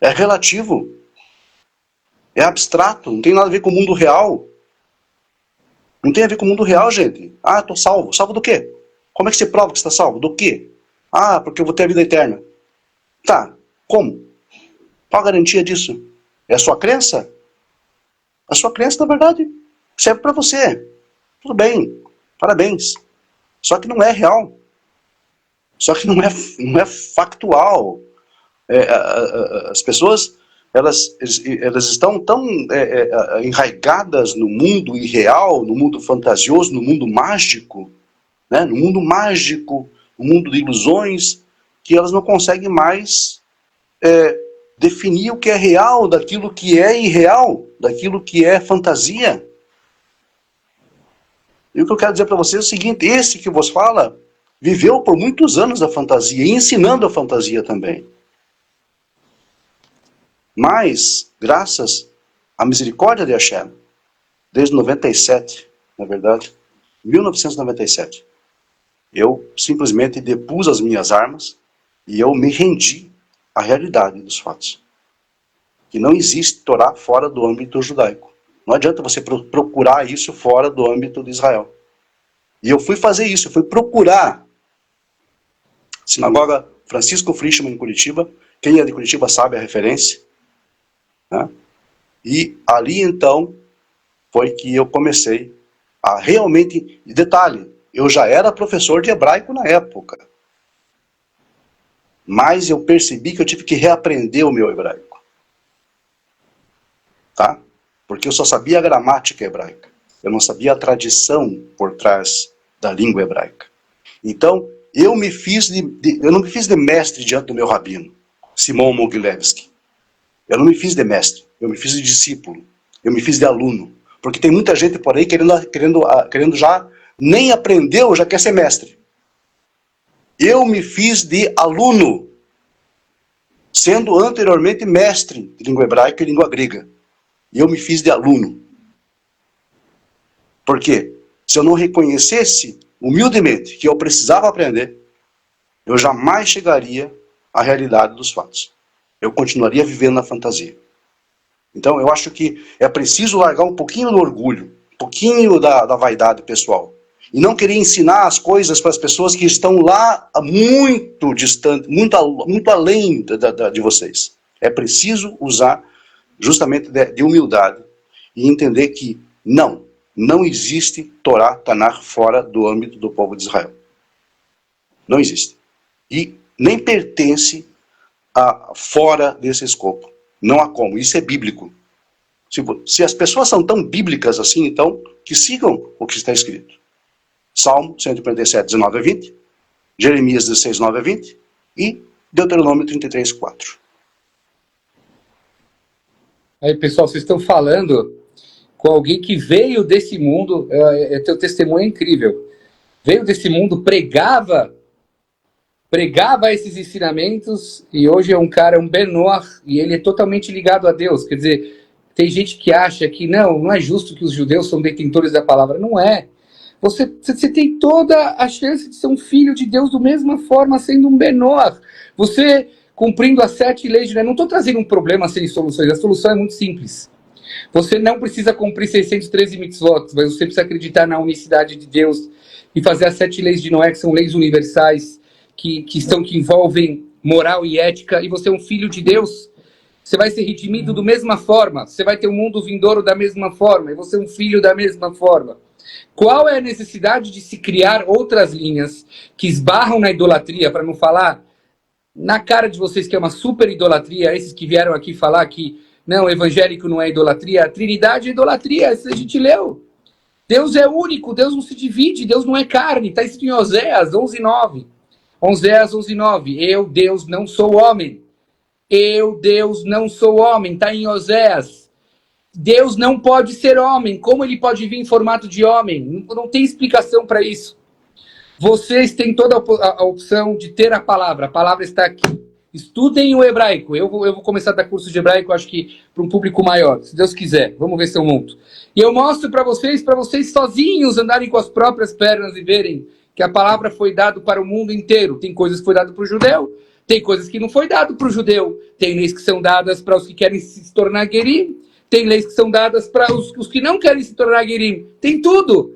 Speaker 2: É relativo. É abstrato. Não tem nada a ver com o mundo real. Não tem a ver com o mundo real, gente. Ah, estou salvo. Salvo do quê? Como é que você prova que está salvo? Do quê? Ah, porque eu vou ter a vida eterna. Tá. Como? Qual a garantia disso? É a sua crença? A sua crença, na verdade, serve para você. Tudo bem. Parabéns. Só que não é real. Só que não é factual. As pessoas, elas estão tão enraigadas no mundo irreal, no mundo fantasioso, no mundo mágico, né? No mundo de ilusões, que elas não conseguem mais definir o que é real daquilo que é irreal, daquilo que é fantasia. E o que eu quero dizer para vocês é o seguinte, esse que vos fala, viveu por muitos anos a fantasia, e ensinando a fantasia também. Mas, graças à misericórdia de Hashem, desde 97, na verdade, 1997, eu simplesmente depus as minhas armas e eu me rendi à realidade dos fatos. Que não existe Torá fora do âmbito judaico. Não adianta você procurar isso fora do âmbito de Israel. E eu fui fazer isso, eu fui procurar. Sinagoga Francisco Frischmann, em Curitiba. Quem é de Curitiba sabe a referência. Né? E ali então foi que eu comecei a realmente... Detalhe, eu já era professor de hebraico na época. Mas eu percebi que eu tive que reaprender o meu hebraico. Tá? Porque eu só sabia a gramática hebraica. Eu não sabia a tradição por trás da língua hebraica. Então, eu não me fiz de mestre diante do meu rabino, Simon Mogilevski. Eu não me fiz de mestre, eu me fiz de discípulo, eu me fiz de aluno. Porque tem muita gente por aí querendo já, nem aprendeu, já quer ser mestre. Eu me fiz de aluno, sendo anteriormente mestre de língua hebraica e língua grega. E eu me fiz de aluno. Por quê? Se eu não reconhecesse humildemente que eu precisava aprender, eu jamais chegaria à realidade dos fatos. Eu continuaria vivendo na fantasia. Então eu acho que é preciso largar um pouquinho do orgulho, um pouquinho da vaidade pessoal. E não querer ensinar as coisas para as pessoas que estão lá muito distante, muito além de vocês. É preciso usar justamente de humildade e entender que não existe Torá, Tanar fora do âmbito do povo de Israel. Não existe. E nem pertence a fora desse escopo. Não há como. Isso é bíblico. Se as pessoas são tão bíblicas assim, então, que sigam o que está escrito. Salmo 147, 19 a 20, Jeremias 16, 9 a 20 e Deuteronômio 33, 4.
Speaker 1: Aí, pessoal, vocês estão falando com alguém que veio desse mundo, teu testemunho é incrível, veio desse mundo, pregava esses ensinamentos, e hoje é um cara, um Benoit, e ele é totalmente ligado a Deus. Quer dizer, tem gente que acha que não é justo que os judeus são detentores da palavra. Não é. Você tem toda a chance de ser um filho de Deus da mesma forma, sendo um Benoit. Você cumprindo as 7 leis, né? Não estou trazendo um problema sem soluções, a solução é muito simples. Você não precisa cumprir 613 mitzvot, mas você precisa acreditar na unicidade de Deus e fazer as 7 leis de Noé, que são leis universais, que envolvem moral e ética, e você é um filho de Deus. Você vai ser redimido da mesma forma, você vai ter um mundo vindouro da mesma forma, e você é um filho da mesma forma. Qual é a necessidade de se criar outras linhas que esbarram na idolatria, para não falar na cara de vocês que é uma super idolatria, esses que vieram aqui falar que não, evangélico não é idolatria, a Trindade é idolatria, isso a gente leu. Deus é único, Deus não se divide, Deus não é carne, está escrito em Oséias 11:9. Oséias 11:9, eu, Deus, não sou homem. Eu, Deus, não sou homem, está em Oséias. Deus não pode ser homem, como ele pode vir em formato de homem? Não tem explicação para isso. Vocês têm toda a opção de ter a palavra está aqui. Estudem o hebraico. Eu vou começar a dar curso de hebraico, acho que para um público maior, se Deus quiser. Vamos ver se eu monto. E eu mostro para vocês sozinhos andarem com as próprias pernas e verem que a palavra foi dada para o mundo inteiro. Tem coisas que foi dado para o judeu, tem coisas que não foi dado para o judeu, tem leis que são dadas para os que querem se tornar guerim, tem leis que são dadas para os que não querem se tornar guerim. Tem tudo.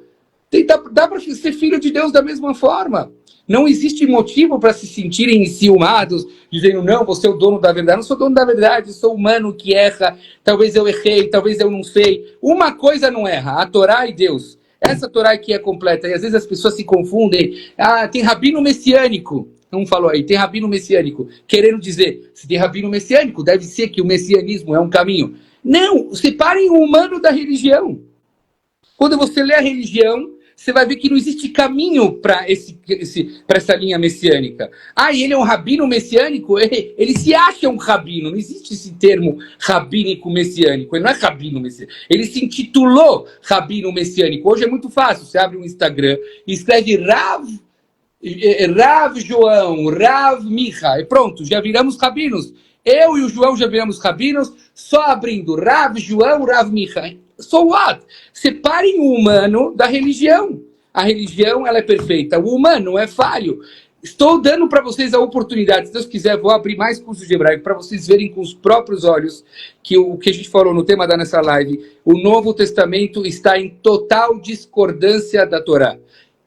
Speaker 1: Dá para ser filho de Deus da mesma forma. Não existe motivo para se sentirem enciumados, dizendo, não, você é o dono da verdade. Não sou dono da verdade, sou humano que erra. Talvez eu errei, talvez eu não sei. Uma coisa não erra, a Torá e Deus. Essa Torá aqui é completa. E às vezes as pessoas se confundem. Ah, tem rabino messiânico. Um falou aí, tem rabino messiânico. Querendo dizer, se tem rabino messiânico, deve ser que o messianismo é um caminho. Não, separem o humano da religião. Quando você lê a religião, você vai ver que não existe caminho para essa linha messiânica. Ah, e ele é um rabino messiânico? Ele se acha um rabino. Não existe esse termo rabínico messiânico. Ele não é rabino messiânico. Ele se intitulou rabino messiânico. Hoje é muito fácil. Você abre um Instagram e escreve Rav João, Rav Micha. E pronto, já viramos rabinos. Eu e o João já viramos rabinos, só abrindo Rav João, Rav Micha. So what? Separem o humano da religião. A religião, ela é perfeita. O humano é falho. Estou dando para vocês a oportunidade, se Deus quiser, vou abrir mais cursos de hebraico para vocês verem com os próprios olhos que o que a gente falou no tema da nessa live, o Novo Testamento está em total discordância da Torá.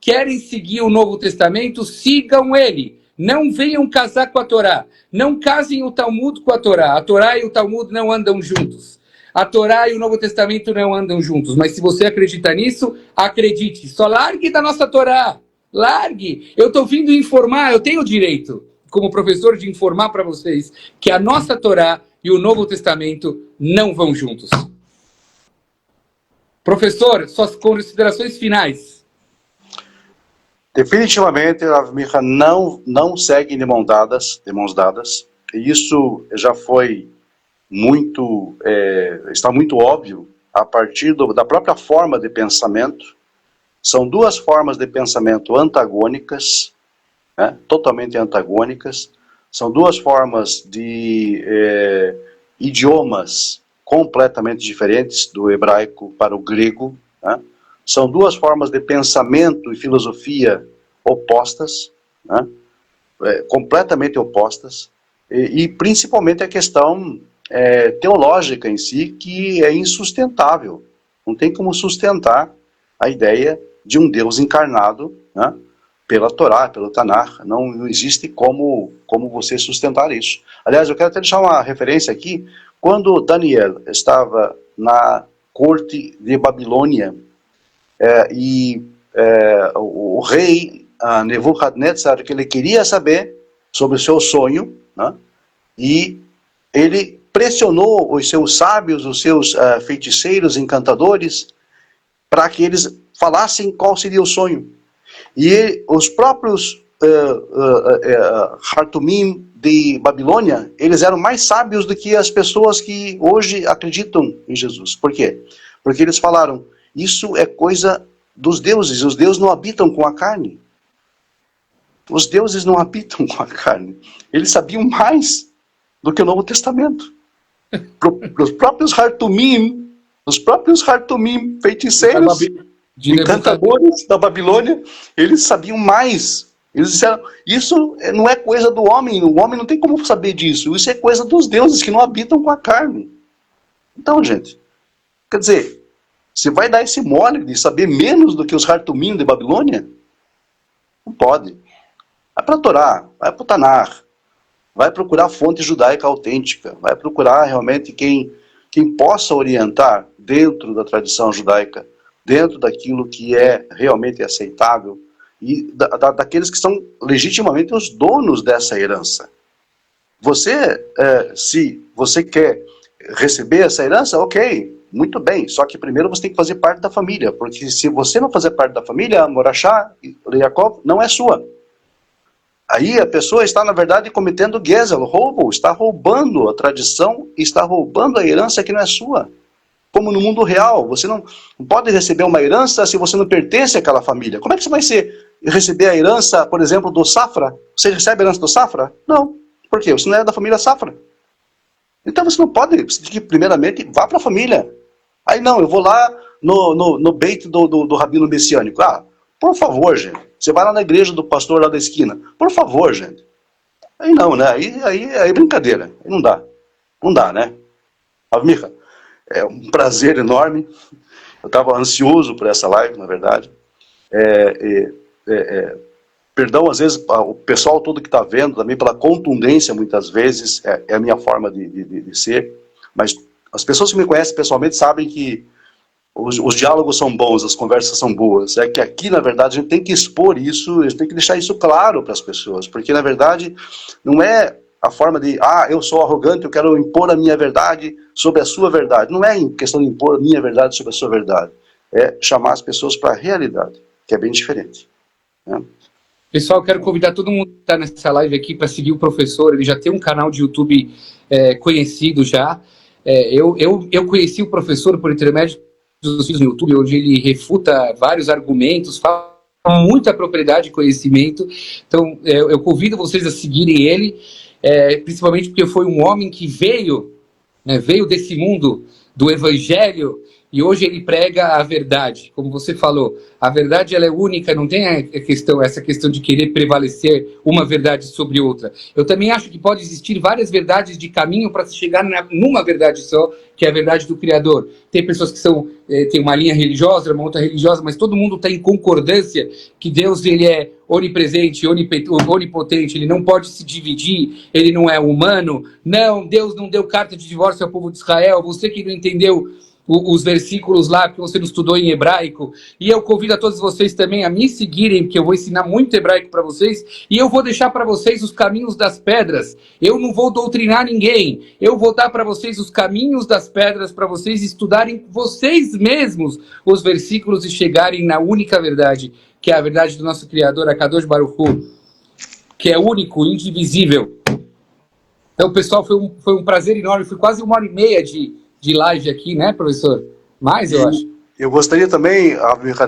Speaker 1: Querem seguir o Novo Testamento? Sigam ele. Não venham casar com a Torá. Não casem o Talmud com a Torá. A Torá e o Talmud não andam juntos. A Torá e o Novo Testamento não andam juntos. Mas se você acredita nisso, acredite. Só largue da nossa Torá. Largue. Eu estou vindo informar, eu tenho o direito, como professor, de informar para vocês que a nossa Torá e o Novo Testamento não vão juntos. Professor, suas considerações finais.
Speaker 2: Definitivamente, Rav Micha não segue de mãos dadas. E isso já foi está muito óbvio a partir da própria forma de pensamento. São duas formas de pensamento antagônicas, né, totalmente antagônicas. São duas formas de idiomas completamente diferentes, do hebraico para o grego, né? São duas formas de pensamento e filosofia opostas, né? Completamente opostas, e principalmente a questão teológica em si, que é insustentável. Não tem como sustentar a ideia de um Deus encarnado, né, pela Torá, pelo Tanakh. Não existe como você sustentar isso. Aliás, eu quero até deixar uma referência aqui. Quando Daniel estava na corte de Babilônia, o rei Nebuchadnezzar, que ele queria saber sobre o seu sonho, né, e ele pressionou os seus sábios, os seus feiticeiros, encantadores, para que eles falassem qual seria o sonho. E os próprios Hartumim de Babilônia, eles eram mais sábios do que as pessoas que hoje acreditam em Jesus. Por quê? Porque eles falaram, isso é coisa dos deuses, os deuses não habitam com a carne. Os deuses não habitam com a carne. Eles sabiam mais do que o Novo Testamento. Os próprios Hartumim, feiticeiros, encantadores da Babilônia, eles sabiam mais. Eles disseram, isso não é coisa do homem, o homem não tem como saber disso, isso é coisa dos deuses que não habitam com a carne. Então, gente, quer dizer, você vai dar esse mole de saber menos do que os Hartumim de Babilônia? Não pode. Vai para a Torá, vai para o Tanakh, vai procurar fonte judaica autêntica, vai procurar realmente quem possa orientar dentro da tradição judaica, dentro daquilo que é realmente aceitável, e daqueles que são legitimamente os donos dessa herança. se você quer receber essa herança, ok, muito bem, só que primeiro você tem que fazer parte da família, porque se você não fazer parte da família, a Morachá, Yaakov, não é sua. Aí a pessoa está, na verdade, cometendo Gezel, roubo, está roubando a tradição, está roubando a herança que não é sua. Como no mundo real, você não pode receber uma herança se você não pertence àquela família. Como é que você vai receber a herança, por exemplo, do Safra? Você recebe a herança do Safra? Não. Por quê? Você não é da família Safra. Então você não pode, você tem que primeiramente vá para a família. Aí não, eu vou lá no beit do rabino messiânico. Ah, por favor, gente. Você vai lá na igreja do pastor lá da esquina. Por favor, gente. Aí não, né? Aí é brincadeira. Aí não dá. Não dá, né? Avmicha, é um prazer enorme. Eu estava ansioso por essa live, na verdade. Perdão, às vezes, o pessoal todo que está vendo, também pela contundência, muitas vezes, é a minha forma de ser. Mas as pessoas que me conhecem pessoalmente sabem que os diálogos são bons, as conversas são boas. É que aqui, na verdade, a gente tem que expor isso, a gente tem que deixar isso claro para as pessoas. Porque, na verdade, não é a forma de, eu sou arrogante, eu quero impor a minha verdade sobre a sua verdade. Não é questão de impor a minha verdade sobre a sua verdade. É chamar as pessoas para a realidade, que é bem diferente. Né?
Speaker 1: Pessoal, quero convidar todo mundo que está nessa live aqui para seguir o professor. Ele já tem um canal de YouTube conhecido já. Eu conheci o professor por intermédio dos vídeos no YouTube, onde ele refuta vários argumentos, fala com muita propriedade e conhecimento. Então, eu convido vocês a seguirem ele, principalmente porque foi um homem que veio desse mundo do evangelho, e hoje ele prega a verdade. Como você falou, a verdade ela é única, não tem essa questão de querer prevalecer uma verdade sobre outra. Eu também acho que pode existir várias verdades de caminho para se chegar numa verdade só, que é a verdade do Criador. Tem pessoas que têm uma linha religiosa, uma outra religiosa, mas todo mundo está em concordância que Deus ele é onipresente, onipotente, ele não pode se dividir, ele não é humano. Não, Deus não deu carta de divórcio ao povo de Israel. Você que não entendeu os versículos lá, porque você não estudou em hebraico, e eu convido a todos vocês também a me seguirem, porque eu vou ensinar muito hebraico para vocês, e eu vou deixar para vocês os caminhos das pedras. Eu não vou doutrinar ninguém, eu vou dar para vocês os caminhos das pedras, para vocês estudarem vocês mesmos os versículos e chegarem na única verdade, que é a verdade do nosso Criador, Akadosh Baruch Hu, que é único, indivisível. Então, pessoal, foi um prazer enorme, foi quase 1h30 de live aqui, né, professor? Mais, eu acho.
Speaker 2: Eu gostaria também,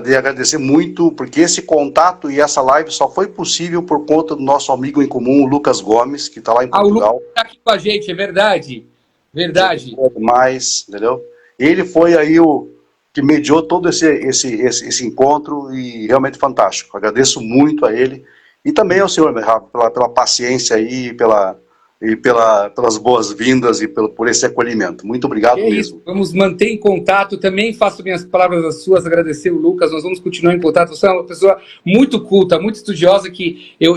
Speaker 2: de agradecer muito, porque esse contato e essa live só foi possível por conta do nosso amigo em comum, o Lucas Gomes, que está lá em Portugal.
Speaker 1: O Lucas está aqui com a gente, é verdade. Verdade.
Speaker 2: Demais, entendeu? Ele foi aí o que mediou todo esse encontro e realmente fantástico. Agradeço muito a ele e também ao senhor, pela paciência aí, pelas boas-vindas e por esse acolhimento. Muito obrigado mesmo.
Speaker 1: Isso. Vamos manter em contato. Também faço minhas palavras as suas, agradecer o Lucas. Nós vamos continuar em contato. Você é uma pessoa muito culta, muito estudiosa, que eu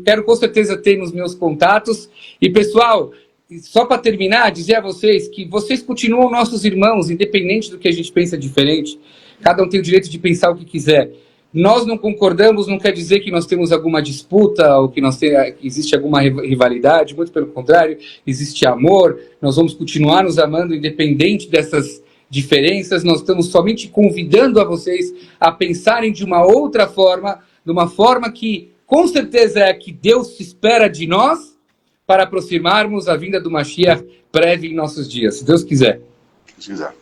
Speaker 1: quero com certeza ter nos meus contatos. E, pessoal, só para terminar, dizer a vocês que vocês continuam nossos irmãos, independente do que a gente pensa diferente. Cada um tem o direito de pensar o que quiser. Nós não concordamos, não quer dizer que nós temos alguma disputa ou que existe alguma rivalidade, muito pelo contrário, existe amor, nós vamos continuar nos amando independente dessas diferenças, nós estamos somente convidando a vocês a pensarem de uma outra forma, de uma forma que com certeza é a que Deus se espera de nós para aproximarmos a vinda do Mashiach breve em nossos dias, se Deus quiser.
Speaker 2: Se quiser.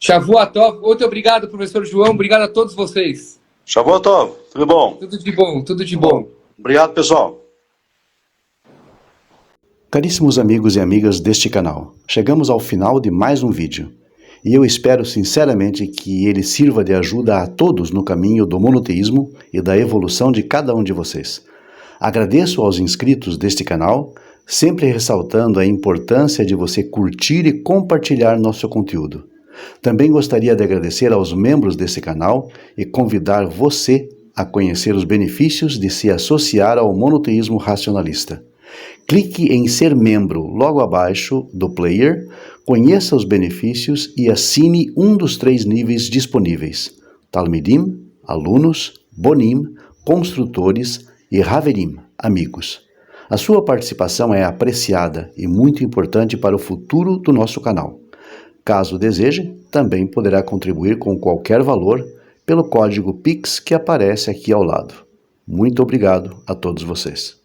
Speaker 1: Shavuot Tov, muito obrigado, professor João, obrigado a todos vocês.
Speaker 2: Shavuot Tov, tudo bom?
Speaker 1: Tudo de bom, tudo de bom.
Speaker 2: Obrigado, pessoal.
Speaker 3: Caríssimos amigos e amigas deste canal, chegamos ao final de mais um vídeo. E eu espero sinceramente que ele sirva de ajuda a todos no caminho do monoteísmo e da evolução de cada um de vocês. Agradeço aos inscritos deste canal, sempre ressaltando a importância de você curtir e compartilhar nosso conteúdo. Também gostaria de agradecer aos membros desse canal e convidar você a conhecer os benefícios de se associar ao monoteísmo racionalista. Clique em ser membro logo abaixo do player, conheça os benefícios e assine um dos 3 níveis disponíveis: Talmidim, alunos, Bonim, construtores e Haverim, amigos. A sua participação é apreciada e muito importante para o futuro do nosso canal. Caso deseje, também poderá contribuir com qualquer valor pelo código PIX que aparece aqui ao lado. Muito obrigado a todos vocês.